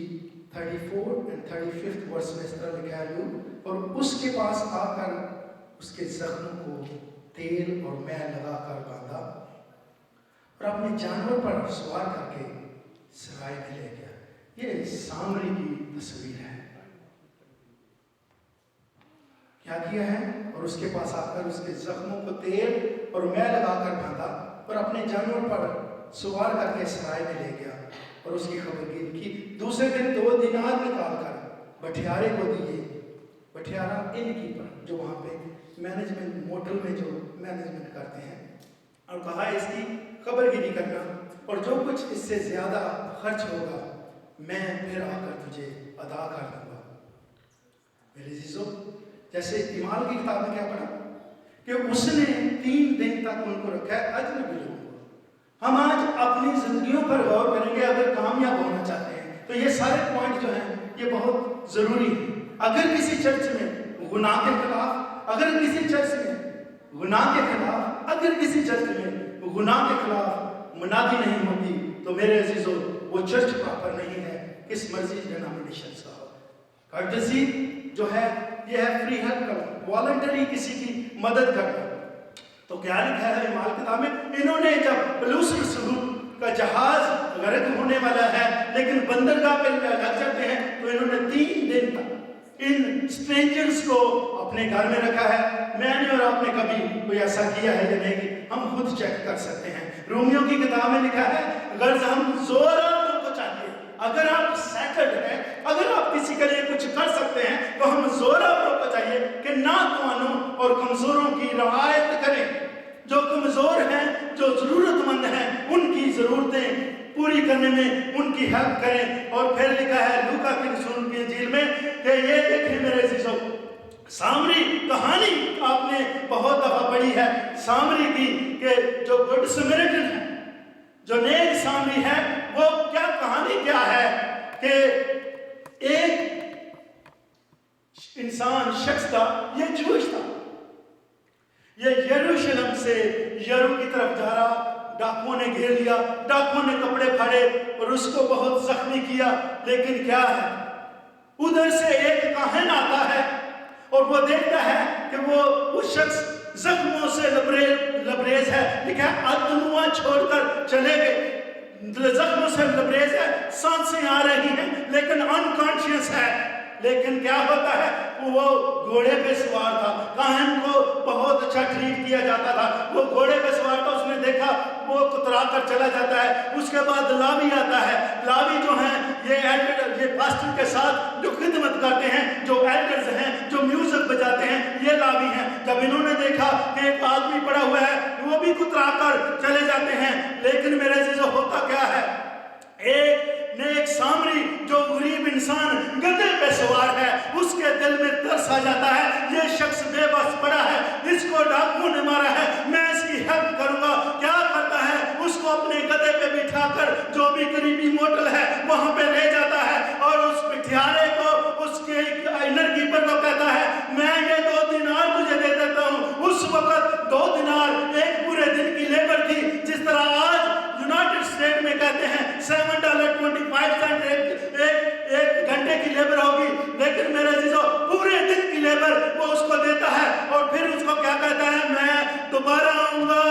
34 और 35 वर्स में इस तरह लिखा है, और उसके पास आकर उसके जख्मों को तेल और मैल लगाकर बांधा और अपने जानवर पर सवार करके सराय में ले गया। ये सामरी की तस्वीर है। क्या किया है? और उसके पास आकर उसके जख्मों को तेल और मैल लगाकर बांधा और अपने जानवर पर सवार करके सराय में ले गया और उसकी खबरगीरी की। दूसरे दिन 2 दिनार निकाल कर बठियारे को दिए। बठियारा इनकीपर जो वहाँ पे मैनेजमेंट मोटल में जो मैनेजमेंट करते हैं, और कहा इसकी खबरगीरी करना और जो कुछ इससे ज़्यादा खर्च होगा मैं फिर आकर तुझे अदा कर दूंगा। मेरे अज़ीज़ों, जैसे इमाल की किताब में क्या पढ़ा कि उसने 3 दिन तक उनको रखा है अजनबी लोगों को। हम आज अपनी जिंदगियों पर गौर करेंगे। अगर कामयाब होना चाहते हैं तो ये सारे पॉइंट जो हैं ये बहुत ज़रूरी है। अगर किसी चर्च में गुनाह के खिलाफ, अगर किसी चर्च में गुनाह के खिलाफ, अगर किसी चर्च में गुनाह के खिलाफ मुनादी नहीं होती तो मेरे अजीजों वो चर्च प्रॉपर नहीं है, किस मर्जी डिनोमिनेशन का हो। कर्टसी जो है ये है फ्री हेल्प करना, वॉलंटरी किसी की मदद करना। तो क्या लिखा है इमाल किताब में? इन्होंने जब पलूस रसूल का जहाज गर्क होने वाला है लेकिन बंदरगाह पे लग जाते हैं तो इन्होंने 3 दिन तक इन स्ट्रेंजर्स को अपने घर में रखा है। मैंने और आपने कभी कोई ऐसा किया है या नहीं? हम खुद चेक कर सकते हैं। रोमियो की किताब में लिखा है अगर हम ज़ोरावरों को चाहिए, अगर आप सैकर्ड हैं, अगर आप किसी के लिए कुछ कर सकते हैं तो हम ज़ोरावरों को चाहिए कि नातवानों और कमज़ोरों की रियायत करें। जो कमज़ोर हैं, जो ज़रूरतमंद हैं, उनकी ज़रूरतें पूरी करने में उनकी हेल्प करें। और फिर लिखा है लूका की रसूल की इंजील में कि ये देखें मेरे अज़ीज़ों, सामरी कहानी आपने बहुत दफा पढ़ी है सामरी की, कि जो गुड समरिटन है, जो नेक सामरी है, वो क्या कहानी क्या है कि एक इंसान शख्स था, ये जूश था, ये यरूशलेम से यरू की तरफ जा रहा, डाकुओं ने घेर लिया, डाकुओं ने कपड़े फाड़े और उसको बहुत जख्मी किया। लेकिन क्या है, उधर से एक काहिन आता है और वो देखता है कि वो शख्स जख्मों से लबरेज है। लिखा है अदनुआ छोड़कर चले गए, जख्मों से लबरेज है, सांसें आ रही हैं लेकिन अनकॉन्शियस है। लेकिन क्या होता है, वो घोड़े पे सवार था, काहिन को बहुत अच्छा ट्रीट किया जाता था, वो घोड़े पे सवार था, उसने देखा वो कुतरा कर चला जाता है। उसके बाद लावी आता है, लावी जो हैं ये पास्टर के साथ जो खिदमत करते हैं, जो एल्डर्स हैं, जो म्यूजिक बजाते हैं, ये लावी हैं। जब इन्होंने देखा कि एक आदमी पड़ा हुआ है, वो भी कुतरा कर चले जाते हैं। लेकिन मेरे अज़ीज़ों होता क्या है, एक नेक सामरी जो गरीब इंसान गधे पे सवार है, उसके दिल में तरस आ जाता है, ये शख्स बेबस पड़ा है, इसको डाकुओं ने मारा है, मैं इसकी हेल्प करूंगा। क्या करता है, उसको अपने गधे पे बिठाकर जो भी करीबी मोटल है वहां पे ले जाता है और उस बिठारे को उसके इनर कीपर को कहता है मैं ये 2 दिनार तुझे दे देता हूँ। उस वक्त 2 दिनार एक पूरे दिन की लेबर थी। जिस तरह आज यूनाइटेड स्टेट में कहते हैं $7.25 एक घंटे की लेबर होगी, लेकिन मेरे अज़ीज़ों पूरे दिन की लेबर वो उसको देता है और फिर उसको क्या कहता है, मैं दोबारा आऊंगा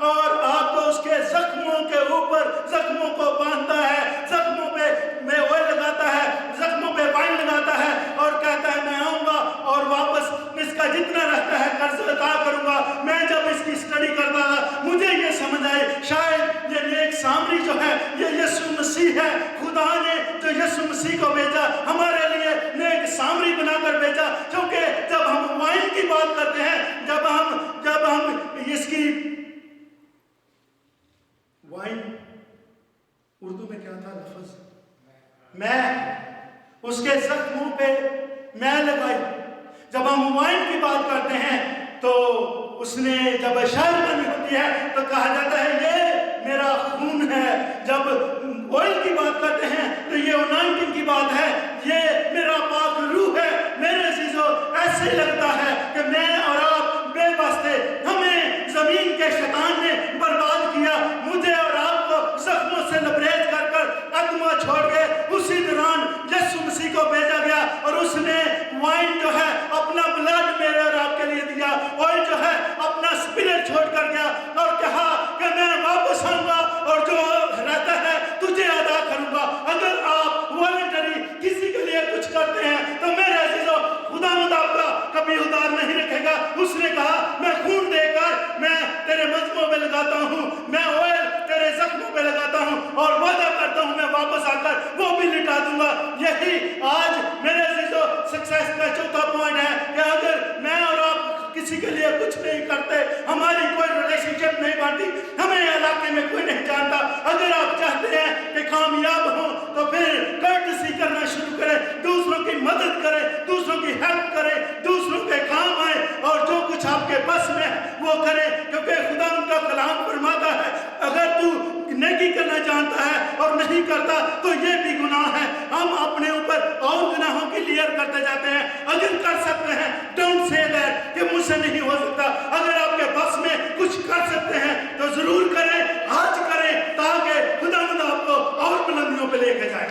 और आपको उसके जख्मों के ऊपर जख्मों को बांधता है, जख्मों पे मैं ऑयल लगाता है, जख्मों पे वाइन लगाता है और कहता है मैं आऊंगा और वापस इसका जितना रहता है कर्ज अदा करूंगा। मैं जब इसकी स्टडी करता था मुझे ये समझ आए शायद ये नेक सामरी जो है ये यीशु मसीह है। खुदा ने जो यीशु मसीह को भेजा हमारे लिए नेक सामरी बनाकर भेजा, क्योंकि जब हम वाइन की बात करते हैं, जब हम इसकी वाइन उर्दू में क्या था लफ्ज, मैं उसके जख्मों पे मैं लगाई। जब हम वाइन की बात करते हैं तो उसने जब शहरबंदी होती है तो कहा जाता है ये मेरा खून है। जब ऑयल की बात करते हैं तो ये अनॉइंटिंग की बात है, ये मेरा पाक रूह है। मेरे अज़ीज़ों ऐसे लगता है कि मैं और आप बेबस थे, हमें जमीन के शैतान ने बर्बाद किया, मुझे और आपको जख्मों से लबरेज कर अदमा छोड़ के उसी दौरान यीशु मसीह को भेजा गया और उसने वाइन जो है अपना ब्लड मेरे और आपके लिए दिया, ऑयल जो है अपना स्पिरिट छोड़ कर गया और कहा कि मैं वापस आऊंगा और जो रहता है तुझे अदा करूंगा। करते हैं तो मेरे अजीजों, खुदावंद आपका कभी उधार नहीं रखेगा। उसने कहा, मैं खून देकर मैं तेरे मजमों में लगाता हूँ, मैं ऑयल तेरे जख्मों पे लगाता हूँ, और वादा करता हूँ मैं वापस आकर वो भी लिटा दूंगा। यही आज मेरे अजीजों सक्सेस का चौथा पॉइंट है कि अगर मैं और आप किसी के लिए कुछ नहीं करते, हमारी कोई रिलेशनशिप नहीं बनती, हमें इलाके में कोई नहीं जानता, अगर आप चाहते हैं कि कामयाब हो तो फिर कर्टसी करना शुरू करें, दूसरों की मदद करें, दूसरों की हेल्प करें, दूसरों के काम आए, और जो कुछ आपके बस में है वो करें, क्योंकि खुदा उनका कलाम फरमाता है, अगर तू नेकी करना जानता है और नहीं करता तो ये भी गुनाह है। हम अपने ऊपर और गुनाहों की लेयर करते जाते हैं। अगर कर सकते हैं, डोंट से दैट कि मुझसे नहीं हो सकता। अगर आपके बस में कुछ कर सकते हैं तो जरूर करें, आज करें, ताकि खुदावंद आपको और बुलंदियों पे लेके जाए।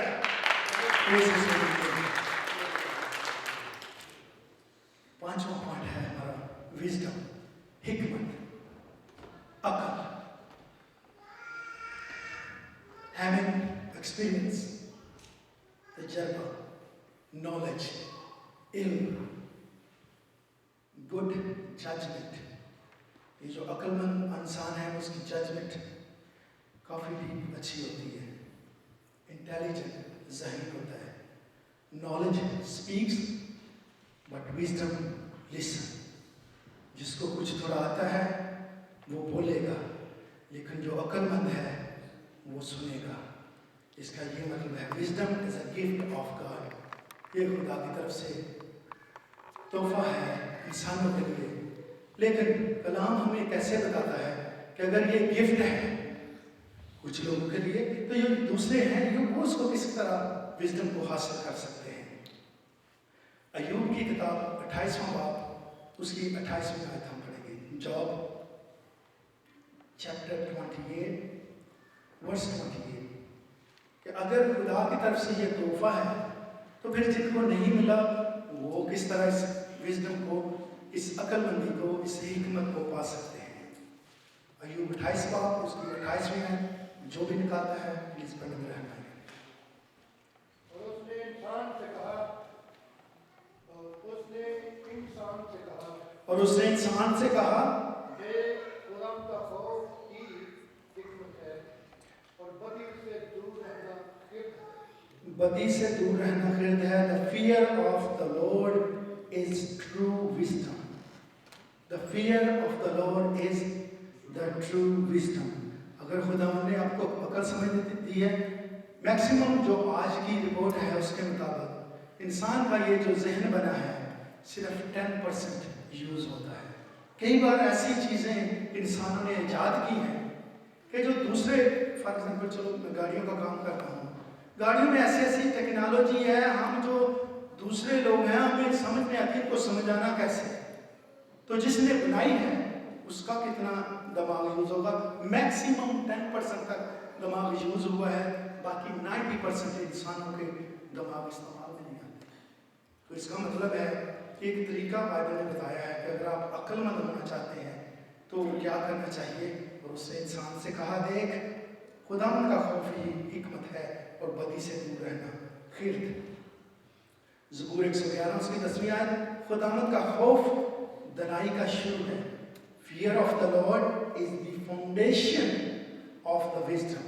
पांचवा पॉइंट है हमारा विजडम, हिकमत, अकल। Having experience, तजर्बा, knowledge, इल्म, good judgment। ये जो अक्लमंद इंसान है उसकी जजमेंट काफ़ी डीप अच्छी होती है, इंटेलिजेंट ज़हन होता है। Knowledge speaks but wisdom listen. जिसको कुछ थोड़ा आता है वो बोलेगा, लेकिन जो अक्लमंद है वो सुनेगा। इसका ये मतलब है wisdom is a gift of God. ये खुदा की तरफ से तोहफा है इंसानों के लिए। लेकिन कलाम हमें कैसे बताता है कि अगर ये गिफ्ट है कुछ लोगों के लिए, तो ये दूसरे हैं ये वो उसको किस तरह विजडम को हासिल कर सकते हैं। अय्यूब की किताब 28वां बाब उसकी 28वीं आयत हम पढ़ेंगे। जॉब चैप्टर 28 वर्स 28 कि अगर खुदा की तरफ से ये तोहफा है तो फिर जिनको नहीं मिला वो किस तरह इस विजडम को, इस अक्लमंदी को, इस हिकमत को पा सकते हैं। अय्यूब 28 बाब उसकी 28वीं है, जो भी निकालता है प्लीज पढ़ते रहना है। और उसने इंसान से कहा, ये खुदाम का खौफ ही हिकमत है, और बदी से दूर रहना खिर्द है। बदी से दूर रहना खिर्द है। The fear of the Lord is true wisdom. The fear of the Lord is the true wisdom. अगर खुदावंद ने आपको अकल समझ दी है, मैक्सिमम जो आज की रिपोर्ट है उसके मुताबिक इंसान का ये जो जहन बना है सिर्फ 10% यूज होता है। कई बार ऐसी चीज़ें इंसानों ने ईजाद की हैं कि जो दूसरे, फॉर एग्जाम्पल चलो मैं गाड़ियों का काम करता हूँ, गाड़ियों में ऐसी ऐसी टेक्नोलॉजी है, हम जो दूसरे लोग हैं हमें समझ में आती है को समझाना कैसे। तो जिसने बनाई है उसका कितना दिमाग यूज होगा, मैक्सिमम 10% तक दिमाग यूज हुआ है, बाकी 90% इंसानों के दिमाग इस्तेमाल में नहीं आते। तो इसका मतलब है कि एक तरीका बाइबल ने बताया है कि अगर आप अक्लमंद होना चाहते हैं तो क्या करना चाहिए। और उससे इंसान से कहा, देख खुदावंद का खौफ ही हिकमत है और बदी से दूर रहना खिर्द। ज़बूर 111 उसकी 10वीं आयत, खुदावंद का खौफ दनाई का शुरू है। Fear of the Lord is the foundation of the wisdom.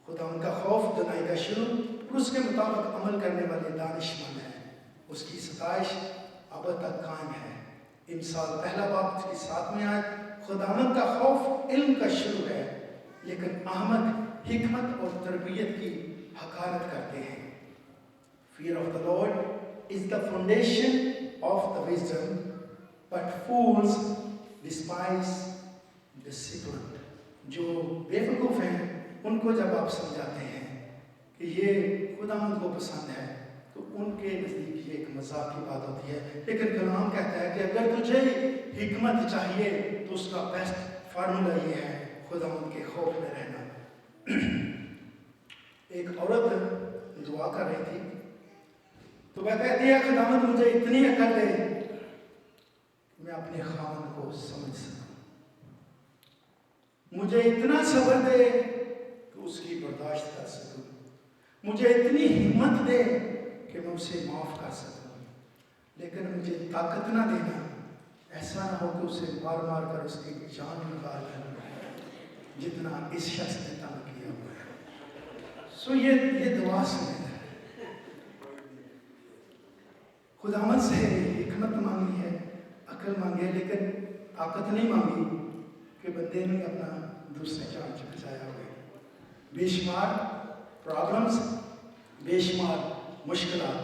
खुदावंद का खौफ दनाई का शुरू और उसके मुताबिक अमल करने वाले दानिशमंद हैं। उसकी सताइश अब तक कायम है। इमसाल पहला बाब उसकी 7वीं आयत, खुदावंद का खौफ इल्म का शुरू है, लेकिन अहमद हिकमत और तरबियत की हकारत करते हैं। Fear of the Lord is the foundation of the wisdom, but fools despise discipline. जो बेवकूफ़ हैं उनको जब आप समझाते हैं कि ये खुदावंद को पसंद है तो उनके नज़दीक ये एक मजाक की बात होती है। लेकिन कलाम कहता है कि अगर तुझे हिकमत चाहिए तो उसका बेस्ट फार्मूला ये है खुदावंद के खौफ में रहना। एक औरत दुआ कर रही थी तो वह कहती है, खुदावंद मुझे इतनी अकल दे मैं अपने खामन को समझ सकूं, मुझे इतना सब्र दे कि उसकी बर्दाश्त कर सकूं, मुझे इतनी हिम्मत दे कि मैं उसे माफ़ कर सकूं, लेकिन मुझे ताकत ना देना, ऐसा ना हो कि उसे मार मार कर उसकी जान निकाल कर जितना इस शख्स ने तंग किया हुआ है। सो ये दुआ सुने, खुदावंद से हिकमत मांगी है, अकल मांगी है, लेकिन ताकत नहीं मांगी कि बंदे ने अपना दूसरे जान से बचाया हुआ है। बेशुमार प्रॉब्लम्स, बेशुमार मुश्किलात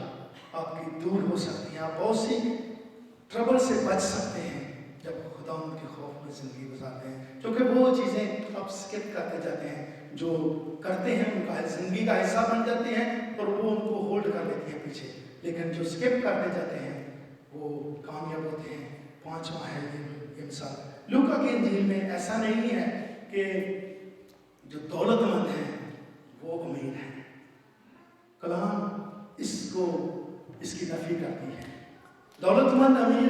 आपकी दूर हो सकती हैं, आप बहुत सी ट्रबल से बच सकते हैं जब खुदावंद के खौफ में ज़िंदगी गुजारते हैं, क्योंकि वो चीज़ें आप स्किप करते जाते हैं, जो करते हैं उनका ज़िंदगी का हिस्सा बन जाती हैं और वो उनको होल्ड कर लेती हैं पीछे, लेकिन जो स्किप करते जाते हैं वो कामयाब होते हैं। 5वां है ये मिसाल लूका की इंजील में। ऐसा नहीं है कि जो दौलतमंद हैं वो अमीर हैं, कलाम इसकी नफी करती है। दौलतमंद अमीर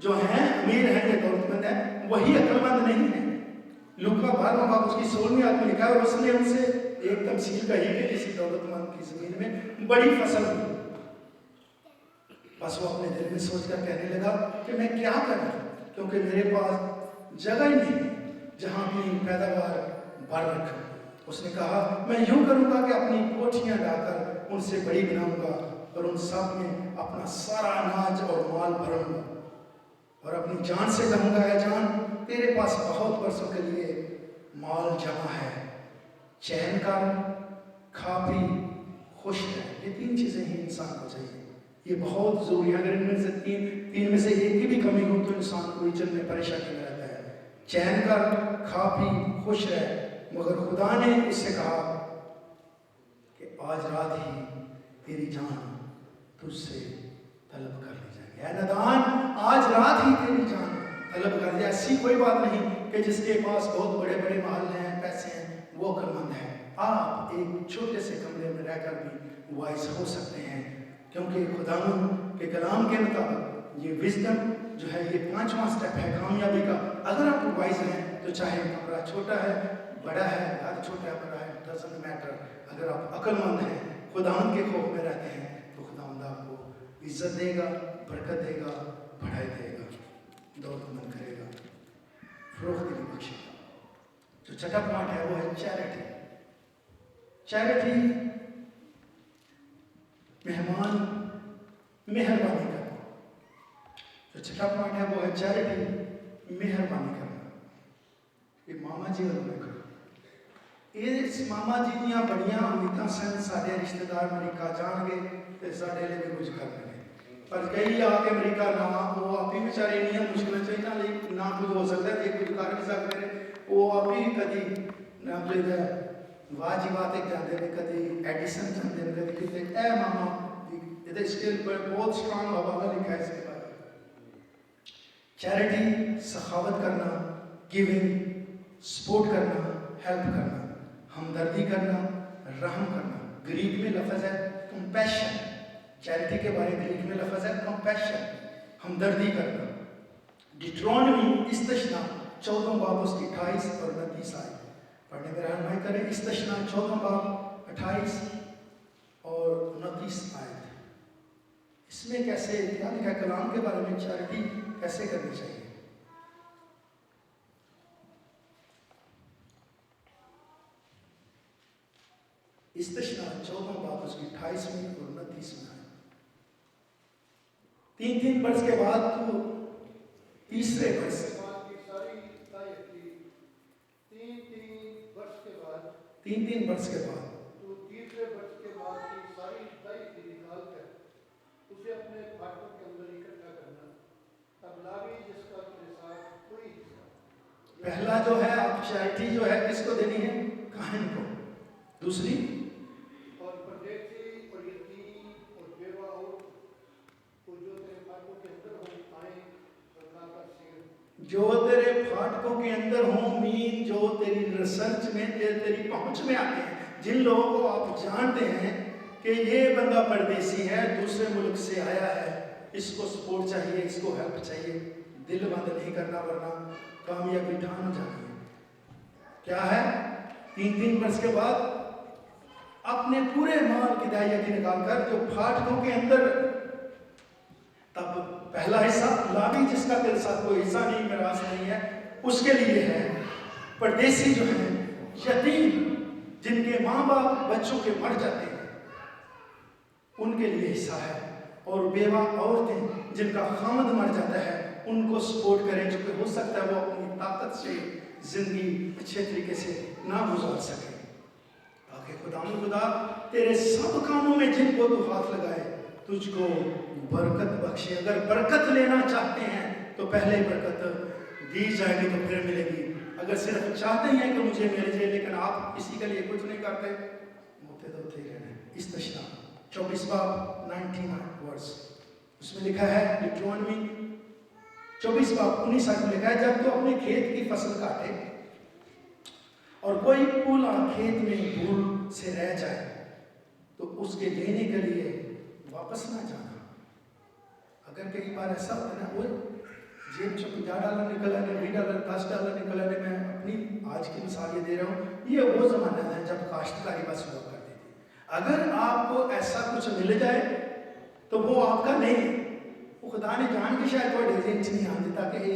जो हैं, अमीर हैं या दौलतमंद हैं, वही अक्लमंद नहीं है। लूका 12वां बाब उसकी 16वीं आयत में लिखा है, और उसने उनसे एक तमसील कही कि किसी दौलतमंद की जमीन में बड़ी फसल हुई। बस वो अपने दिल में सोचकर कहने लगा कि मैं क्या करूं, क्योंकि मेरे पास जगह ही नहीं जहां अपनी पैदावार भर रखूं। उसने कहा मैं यूं करूंगा कि अपनी कोठियां डालकर उनसे बड़ी बनाऊंगा और उन सब में अपना सारा अनाज और माल भरूंगा, और अपनी जान से कहूंगा, है जान, तेरे पास बहुत वर्षों के लिए माल जमा है, चैन कर, खा पी, खुश रह। ये 3 चीजें ही इंसान को चाहिए, ये बहुत जरूरी है। अगर इनमें से तीन में से एक की भी कमी हो तो इंसान उलझन में परेशानी में रहता है। चैन कर, खा पी, खुश रह। मगर खुदा ने उससे कहा कि आज रात ही तेरी जान तुझसे तलब कर ली जाएगी। ऐ नादान, आज रात ही तेरी जान तलब कर ली। ऐसी कोई बात नहीं कि जिसके पास बहुत बड़े बड़े महल हैं, पैसे हैं, वो अक्लमंद है। आप एक छोटे से कमरे में रहकर भी वाइज हो सकते हैं, क्योंकि खुदावंद के कलाम के मुताबिक ये विजडम जो है, ये 5वां स्टेप है कामयाबी का। अगर आप वाइज हैं तो चाहे कमरा छोटा है, बड़ा है, घर छोटा है, बड़ा है, डजंट मैटर। अगर आप अक्लमंद हैं, खुदावंद के खौफ में रहते हैं, तो खुदावंद आपको इज्जत देगा, बरकत देगा, बढ़ाई देगा, दौलतमंद करेगा, फरोख्त भी बख्शेगा। जो छठा पॉइंट है वो है चैरिटी। चैरिटी मेहरबानी करना। जो छठा पॉइंट है वो है चैरिटी, मेहरबानी करना। ये मामा जी वालों करो, इस मामा जी दियां बड़ियां उम्मीदां सन, साडे रिश्तेदार अमरीका जाणगे ते साडे लिए भी कुछ करनगे, पर कई आके अमरीका ना वो आप ही बेचारे इन्नियां मुश्किलां च इन्हां लई ना कुछ हो सकदा, जे कुछ कर नहीं सकदे वो आप ही कदी ना लेदा वाह जी वाह ते जांदे ने, कदी एडिसन जांदे ने, कदी किते ए मामा ये स्किल पर बहुत स्ट्रांग हवाला लिखा है इसके बारे में। चैरिटी सखावत करना, गिविंग, सपोर्ट करना, हेल्प करना, हमदर्दी करना, रहम करना। ग्रीक में लफ्ज़ है कंपैशन। चैरिटी के बारे में ग्रीक में लफ्ज़ है कंपैशन, हमदर्दी करना। डिट्रोनमी इस्तशना 14 बाब उसकी 28 और 29 आयत पढ़ने में रहनुमाई करें। इस्तशना 14 बाब 28 और 29 आयत। इसमें कैसे क्या लिखा है कलाम के बारे में, चैरिटी कैसे करनी चाहिए। इस्तशना 14 बाब उसकी 28वीं और 29वीं आयत। 3 वर्ष के बाद तो तीसरे वर्ष 3 वर्ष के बाद तो तीसरे वर्ष के बाद की सारी दाई निकाल कर उसे अपने फाटकों के अंदर इकट्ठा करना, तब लावी जिसका तेरे साथ कोई हिस्सा। पहला जो है आप चैरिटी जो है किसको देनी है, काहिन को। दूसरी और परदेसी और यतीम और बेवा औरत को जो तेरे फाटकों के अंदर हो आए, बदला का शेर जो तेरे फाटकों के अंदर हो, मीन जो तेरी रिसर्च में तेरी पहुंच में आते हैं, जिन लोगों को आप जानते हैं कि ये बंदा परदेसी है, दूसरे मुल्क से आया है, इसको सपोर्ट चाहिए, इसको हेल्प चाहिए, दिल बंद नहीं करना वरना कामयाबी ठान हो जाती है। क्या है 3 वर्ष के बाद अपने पूरे माल की दाइया की निकालकर जो फाटकों के अंदर, तब पहला हिस्सा लावी जिसका तेरे साथ कोई हिस्सा नहीं, मिरास नहीं है, उसके लिए है। परदेसी जो है, यतीम जिनके माँ बाप बच्चों के मर जाते हैं, उनके लिए हिस्सा है। और बेवा औरतें जिनका खामद मर जाता है, उनको सपोर्ट करें, जो कि हो सकता है वो अपनी ताकत से जिंदगी अच्छे तरीके से ना गुजार सके, ताकि खुदा तेरे सब कामों में जिनको तू हाथ लगाए तुझको बरकत बख्शे। अगर बरकत लेना चाहते हैं तो पहले बरकत दी जाएगी तो फिर मिलेगी। अगर सिर्फ चाहते हैं कि मुझे मिल जाए लेकिन आप किसी के लिए कुछ नहीं करते, मोते धोते ही रहना। इस तशना 24 बाब 19 वर्स उसमें लिखा है, डिट्रोनॉमी 24 बाब 19 में लिखा है, जब तो अपने खेत की फसल काटे और कोई पूला खेत में भूल से रह जाए तो उसके लेने के लिए वापस ना जाना। अगर कई बार ऐसा होता है ना, वो जेब से $50 निकल आने, $20, $10 निकल आने, मैं अपनी आज की मिसाल ये दे रहा हूँ, ये वो ज़माना है जब काश्तकारी बस हुआ करती थी। अगर आपको ऐसा कुछ मिल जाए तो वो आपका नहीं है, वो खुदा ने जान के शायद कोई डिज़ाइन नहीं आने ताकि ये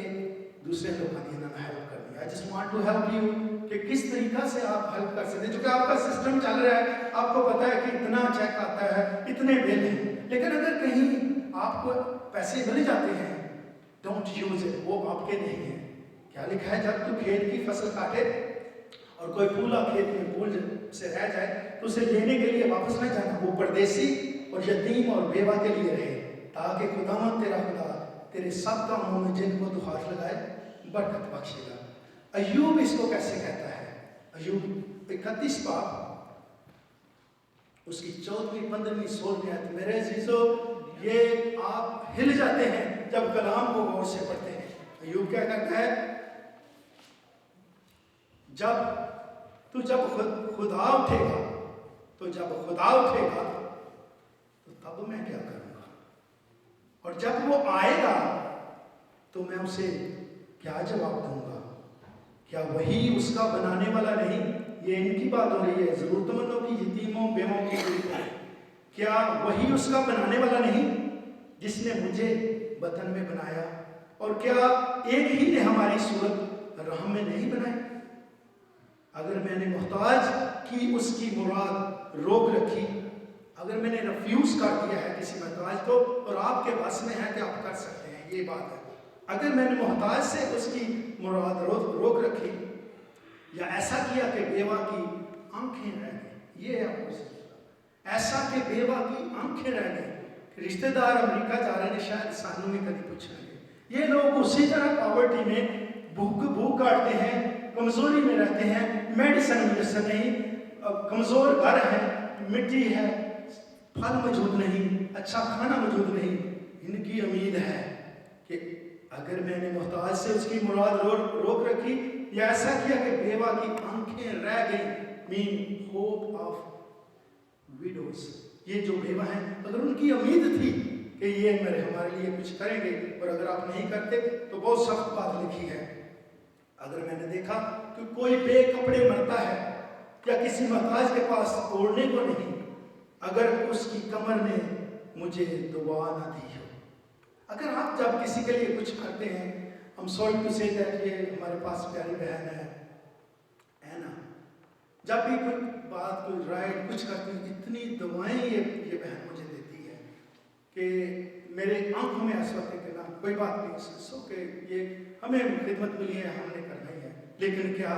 दूसरे लोगों की ना हेल्प करनी। I just want to help you कि किस तरीका से आप हेल्प कर सकते हैं। क्योंकि आपका सिस्टम चल रहा है, आपको पता है कि इतना चेक आता है, इतने बिल हैं, लेकिन अगर कहीं आपको पैसे मिल जाते हैं, डोंट यूज इट, वो आपके नहीं है। क्या लिखा है, जब तू खेत की फसल काटे और कोई पूला खेत में भूल से रह जाए तो उसे लेने के लिए वापस न जाना। वो परदेसी और यतीम और बेवा के लिए रहे, ताकि खुदावंद तेरा खुदा तेरे सब कामों में जिनको तू हाथ लगाए बरकत बख्शेगा। अय्यूब इसको कैसे कहता है, अय्यूब 31 बाब उसकी 14वीं 15वीं 16वीं आयत, मेरे अजीजों ये आप हिल जाते हैं जब कलाम को गौर से पढ़ते हैं। अय्यूब क्या कहता है, जब खुदा उठेगा तो तब मैं क्या करूंगा, और जब वो आएगा तो मैं उसे क्या जवाब दूंगा। क्या वही उसका बनाने वाला नहीं? ये इनकी बात हो रही है, जरूरतमंदों की, यतीमों बेवों की। क्या वही उसका बनाने वाला नहीं जिसने मुझे वतन में बनाया? और क्या एक ही ने हमारी सूरत रहम में नहीं बनाई? अगर मैंने मोहताज की उसकी मुराद रोक रखी, अगर मैंने रिफ्यूज कर दिया है किसी मोहताज को, और आपके बस में है कि आप कर सकते हैं, ये बात है। अगर मैंने मोहताज से उसकी मुराद रोक रखी, या ऐसा किया कि बेवा की आंखें रह गई, ये आपको समझना, ऐसा कि बेवा की आंखें रह गई। रिश्तेदार अमेरिका जा रहे हैं, शायद सानू में कभी पूछेंगे, ये लोग उसी तरह पॉवर्टी में भूख काटते हैं, कमजोरी में रहते हैं, मेडिसिन मुयसर नहीं, कमजोर घर है, मिट्टी है, फल मौजूद नहीं, अच्छा खाना मौजूद नहीं। इनकी उम्मीद है कि अगर मैंने मोहताज से उसकी मुराद रोक रखी, या ऐसा किया कि बेवा की आंखें रह गई, मीन होप ऑफ विडोज, ये जो बेवा हैं, अगर उनकी उम्मीद थी कि ये हमारे लिए कुछ करेंगे, और अगर आप नहीं करते तो बहुत सख्त बात लिखी है। अगर मैंने देखा कि कोई बेकपड़े मरता है या किसी मोहताज के पास ओढ़ने को नहीं, अगर उसकी कमर ने मुझे दुआ ना दी हो। अगर आप जब किसी के लिए कुछ करते हैं, हम सॉरी टू से दैट, ये हमारे पास प्यारी बहन है ना, जब भी कोई बात, कोई राइड कुछ करती है, इतनी दुआएं ये बहन मुझे देती है कि मेरे आंखों में ऐसा होता है कि ना कोई बात नहीं, सो के ये हमें खिदमत मिली है, हमने करना ही है। लेकिन क्या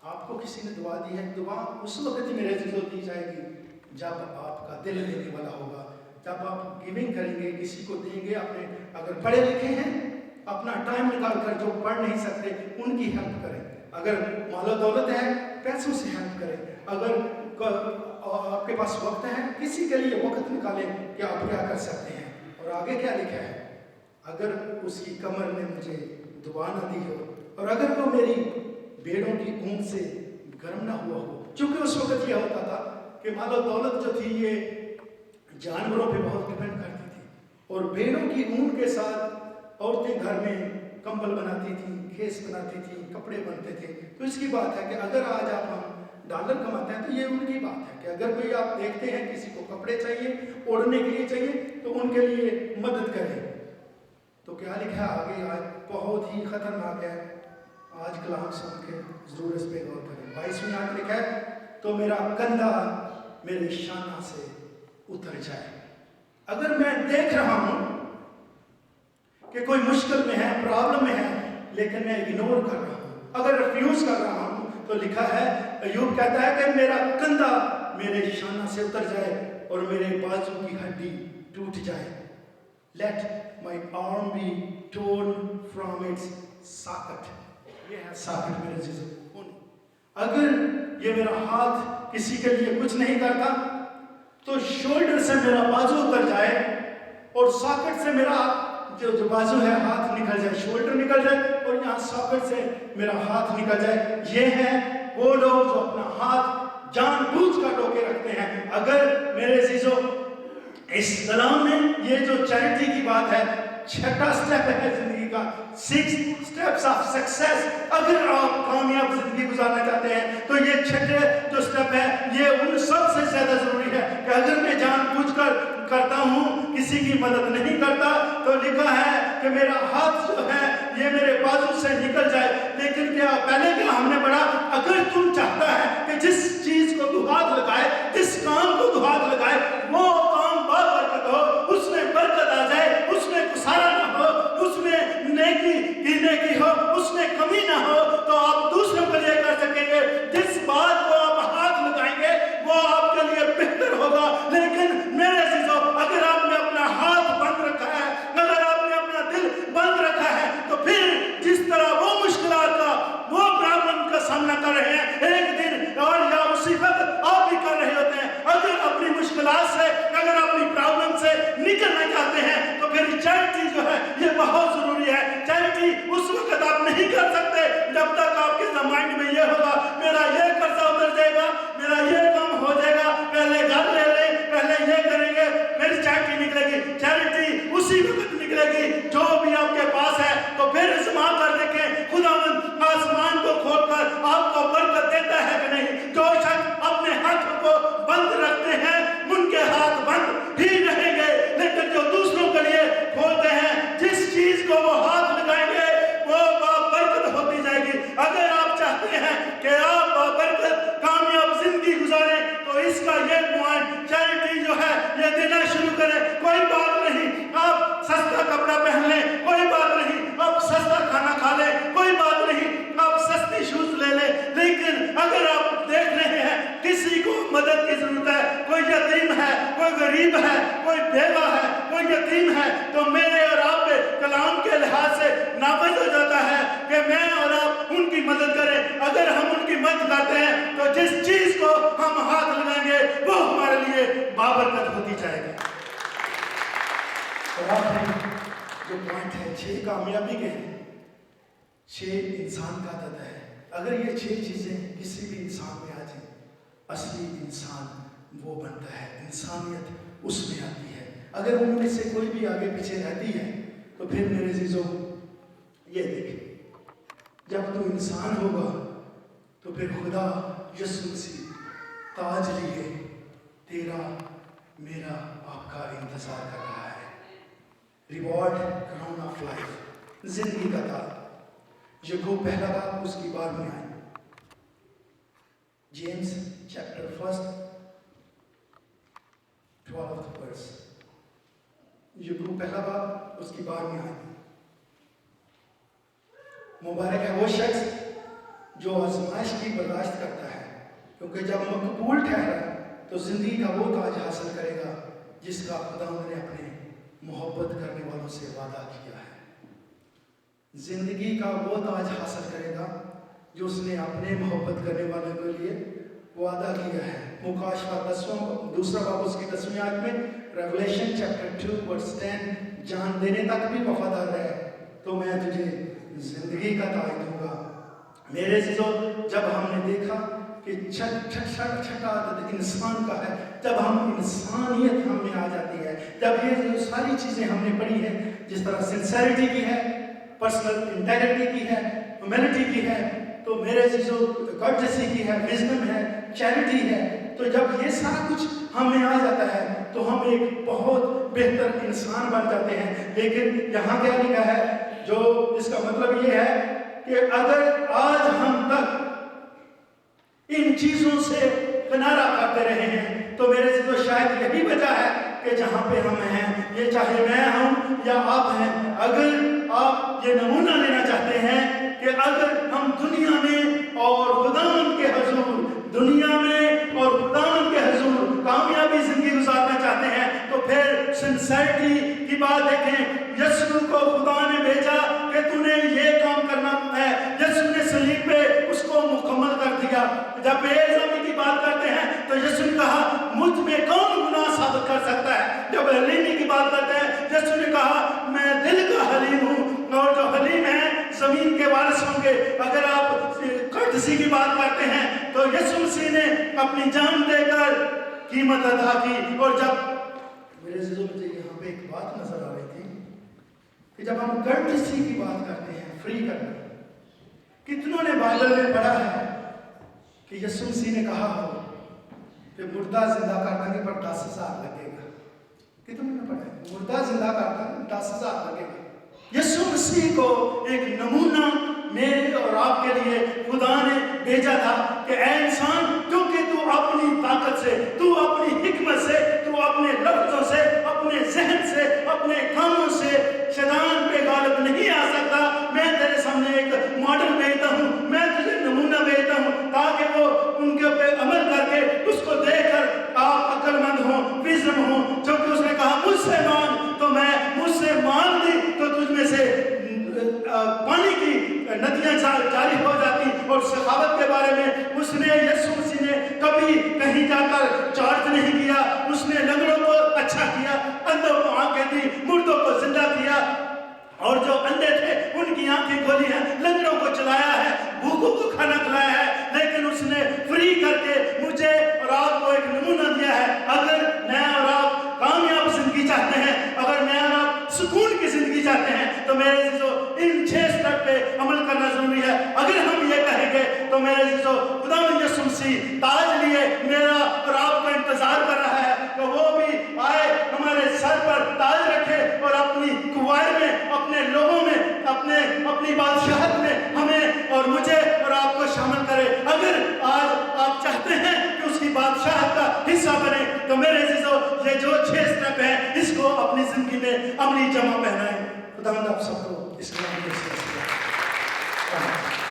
आपको किसी ने दुआ दी है? दुआ उस वक्त ही मेरे अजीजों दी जाएगी जब आपका दिल देने वाला होगा, जब आप गिविंग करेंगे, किसी को देंगे। अपने अगर पढ़े लिखे हैं, अपना टाइम निकाल कर, जो पढ़ नहीं सकते उनकी हेल्प करें। अगर मालो दौलत है, पैसों से हेल्प करें। अगर आपके पास वक्त है, किसी के लिए वक्त निकालें कि आप क्या कर सकते हैं। और आगे क्या लिखा है, अगर उसकी कमर ने मुझे दुआ न दी हो, और अगर वो मेरी भेड़ों की ऊन से गर्म ना हुआ हो। क्योंकि उस वक्त यह होता था कि मालो दौलत जो थी ये जानवरों पे बहुत डिपेंड करती थी, और भेड़ों की ऊन के साथ औरतें घर में कंबल बनाती थी, खेस बनाती थी, कपड़े बनते थे। तो इसकी बात है कि अगर आज आप हम डॉलर कमाते हैं तो ये उनकी बात है कि अगर कोई आप देखते हैं किसी को कपड़े चाहिए, ओढ़ने के लिए चाहिए, तो उनके लिए मदद करें। तो क्या लिखा है आगे, आज बहुत ही खतरनाक है, आज कलाम सुन के जरूर इस पे गौर करें। 22वीं आयत लिखा है, तो मेरा कंधा मेरे शाना से उतर जाए। अगर मैं देख रहा हूं कि कोई मुश्किल में है, प्रॉब्लम में है, लेकिन मैं इग्नोर कर रहा हूं, अगर रिफ्यूज कर रहा हूं, तो लिखा है, अय्यूब कहता है कि मेरा कंधा मेरे शाना से उतर जाए और मेरे बाजू की हड्डी टूट जाए। Let my arm be torn from its socket. ये है socket मेरे जीजो। अगर ये मेरा हाथ किसी के लिए कुछ नहीं करता, तो शोल्डर से मेरा बाजू उतर जाए और सॉकेट से मेरा जो बाजू है हाथ निकल जाए, शोल्डर निकल जाए और यहाँ सॉकेट से मेरा हाथ निकल जाए। ये है वो लोग जो अपना हाथ जानबूझकर रोके रखते हैं। अगर मेरे अजीजों इस कलाम में ये जो चैरिटी की बात है, छठा स्टेप है जिंदगी का, 6 स्टेप्स ऑफ सक्सेस। अगर आप कामयाब जिंदगी गुजारना चाहते हैं तो ये छठे जो स्टेप है, ये उन सबसे ज्यादा जरूरी है कि अगर मैं जानबूझकर करता हूं, किसी की मदद नहीं करता, तो लिखा है कि मेरा हाथ जो है ये मेरे बाजू से निकल जाए। लेकिन क्या पहले क्या हमने पढ़ा, अगर तुम चाहता है कि जिस चीज को तू हाथ लगाए, जिस काम को तू हाथ लगाए, वो काम बाबरकत हो, उसमें बरकत आ जाए, उसमें गुसारा ना हो, उसमें नेकी हो, उसमें कमी ना हो, तो आप दूसरों के लिए कर सकेंगे। जिस बात को आप हाथ लगाएंगे वो आपके लिए बेहतर होगा। लेकिन मेरे अजीजों, अगर आपने अपना हाथ बंद रखा है, अगर आपने अपना दिल बंद रखा है, तो फिर जिस तरह वो मुश्किलात का, वो प्रॉब्लम का सामना कर रहे हैं एक दिन और या उसी वक्त आप भी कर रहे होते हैं, अगर अपनी मुश्किलात से, अगर अपनी प्रॉब्लम से निकलना चाहते हैं, तो फिर चैरिटी जो है ये बहुत जरूरी है। चैरिटी उस वक्त आप नहीं कर सकते जब तक आपके माइंड में ये होगा, मेरा ये कर्जा उतर जाएगा, मेरा ये काम हो जाएगा, पहले घर ले ले, पहले ये करेंगे, फिर चैरिटी निकलेगी। चैरिटी उसी वक्त निकलेगी जो भी आपके पास है। तो फिर इस्तेमाल कर देखें, खुदावंद आसमान को खोलकर आपको बरकत देता है कि नहीं। जो शख्स अपने हाथों को बंद रखते हैं, उनके हाथ बंद ही रहेंगे, लेकिन जो दूसरों के लिए खोलते हैं, जिस चीज को वो हाथ लगाएंगे वो बरकत होती जाएगी। अगर आप चाहते हैं कि आप बरकत कामयाब जिंदगी गुजारें, तो इसका ये पॉइंट चैरिटी जो है ये देना शुरू करें। कोई बात नहीं आप सस्ता कपड़ा पहन लें, कोई बात नहीं आप सस्ता खाना खा लें, कोई बात नहीं आप सस्ती शूज ले लें, लेकिन अगर आप देख रहे हैं किसी को मदद की जरूरत है, कोई यतीम है, कोई गरीब है, कोई बेवा है, कोई यतीम है, तो मेरे और आप पे कलाम के लिहाज से नाफिज हो जाता है कि मैं और आप उनकी मदद करें। अगर हम उनकी मदद करते हैं तो जिस चीज को हम हाथ लगाएंगे वो हमारे लिए बाबरकत होती जाएगी। और आखिरी जो पॉइंट है 6 कामयाबी के, 6 इंसान का आदत है। अगर ये 6 चीजें किसी भी इंसान में आ जाए, असली इंसान वो बनता है, इंसानियत उसमें आती है। अगर उनमें से कोई भी आगे पीछे रहती है, तो फिर मेरे अजीजों ये देखें, जब तू इंसान होगा तो फिर खुदा यीशु मसीह ताज लिए तेरा मेरा आपका इंतजार कर रहा है। रिवॉर्ड क्राउन ऑफ लाइफ, जिंदगी का ताज। याकूब पहला बाब उसकी 12वीं आयत, जेम्स चैप्टर 1 12th वर्स। याकूब पहला बाब उसकी 12वीं आयत। मुबारक है वो शख्स जो आजमाइश की बर्दाश्त करता है, क्योंकि जब मकबूल ठहरा तो जिंदगी का वो ताज हासिल करेगा जिसका खुदा ने अपने मोहब्बत करने वालों से वादा किया है। जिंदगी का वो ताज हासिल करेगा जो उसने अपने मोहब्बत करने वालों के लिए वादा किया है। मुकाशवा 2 बाब उसकी 10वीं आयत में, रेवलेशन चैप्टर 2 वर्स 10, जान देने तक भी वफादार रहे तो मैं तुझे जिंदगी का ताज दूंगा। मेरे अजीजों, जब हमने देखा कि छठा आदत इंसान का है, जब हम इंसानियत हम में आ जाती है, जब ये जो सारी चीजें हमने पढ़ी हैं, जिस तरह सिंसेरिटी की है, पर्सनल इंटेग्रिटी की है, ह्यूमैनिटी की है, तो मेरे अजीजों कर्टसी की है, विजडम है, चैरिटी है। तो जब ये सारा कुछ हमें आ जाता है तो हम एक बहुत बेहतर इंसान बन जाते हैं। लेकिन यहाँ क्या लिखा है, जो इसका मतलब ये है कि अगर आज हम तक इन चीजों से किनारा करते रहे हैं तो मेरे से तो शायद यही वजह है कि जहाँ पे हम हैं, ये चाहे मैं हूँ या आप हैं, अगर आप ये नमूना लेना चाहते हैं कि अगर हम दुनिया में और खुदावंद के हुजूर, दुनिया में और खुदावंद के हुजूर कामयाबी जिंदगी गुजारना चाहते हैं तो फिर सिंसेरिटी की बात देखें। यीशु को खुदा ने भेजा कि तूने ये काम करना है, यीशु ने सलीब पे उसको मुकम्मल कर दिया। जब बेइल्जामी की बात करते हैं तो यीशु ने कहा मुझ में कौन गुनाह साबित कर सकता है। जब हलीमी की बात करते हैं यीशु ने कहा मैं दिल का हलीम हूँ, और जो हलीम है जमीन के वारिस होंगे। अगर आप कर्तसी की बात करते हैं तो यीशु मसीह ने अपनी जान देकर कीमत अदा की। और जब मेरे मुझे यहाँ पे एक बात नजर आ रही थी कि जब हम कर्तसी की बात करते हैं, फ्री करना, कितनों ने बाइबल में पढ़ा है कि यीशु मसीह ने कहा हो कि मुर्दा जिंदा करने पर 10,000 लगेगा। कितनों ने पढ़ा है? मुर्दा जिंदा करना 10,000 लगेगा। यीशु मसीह को एक नमूना मेरे और आपके लिए खुदा ने भेजा था कि ऐ इंसान, क्योंकि तू अपनी ताकत से, तू अपनी हिकमत से, तू अपने लफ्जों से, अपने जहन से, अपने कामों से शैतान पे गालिब नहीं आ सकता। मैं तेरे सामने एक मॉडल भेजता हूँ, मैं तुझे नमूना भेजता हूँ ताकि वो उनके ऊपर अमल करके उसको देखकर आप अक्लमंद हो, विजन हो। क्योंकि उसने कहा मुझसे मांग तो मैं, मुझसे मांग ली तो तुझ में से पानी की नदियां जारी हो जाती। और सखावत के बारे में उसने, यीशु मसीह ने कभी कहीं जाकर चार्ज नहीं किया। उसने लंगड़ों को अच्छा किया, अंधों को आंखें दी, मुर्दों को जिंदा किया, और जो अंधे थे उनकी आंखें खोली है, लंगड़ों को चलाया है, भूखों को खाना खिलाया है। लेकिन उसने फ्री करके मुझे और आपको एक नमूना दिया है। अगर मैं और आप कामयाब जिंदगी चाहते हैं, अगर मैं और आप सुकून की जिंदगी चाहते हैं तो मेरे जो इन 6 स्टेप पे अमल करना जरूरी है। अगर हम ये कहेंगे तो मेरे जो खुदा यीशु मसीह ताज लिए मेरा और आपका इंतजार कर रहा है, तो वो भी आए, हमारे सर पर ताज रखे और अपनी कुवार में, अपने लोगों में, अपनी बादशाहत में हमें और मुझे और आपको शामिल करे। अगर आज आप चाहते हैं कि उसकी बादशाहत का हिस्सा बने तो मेरे ये जो 6 स्टेप है इसको अपनी जिंदगी में अमली जमा पहनाएं। खुदा आप सबको इस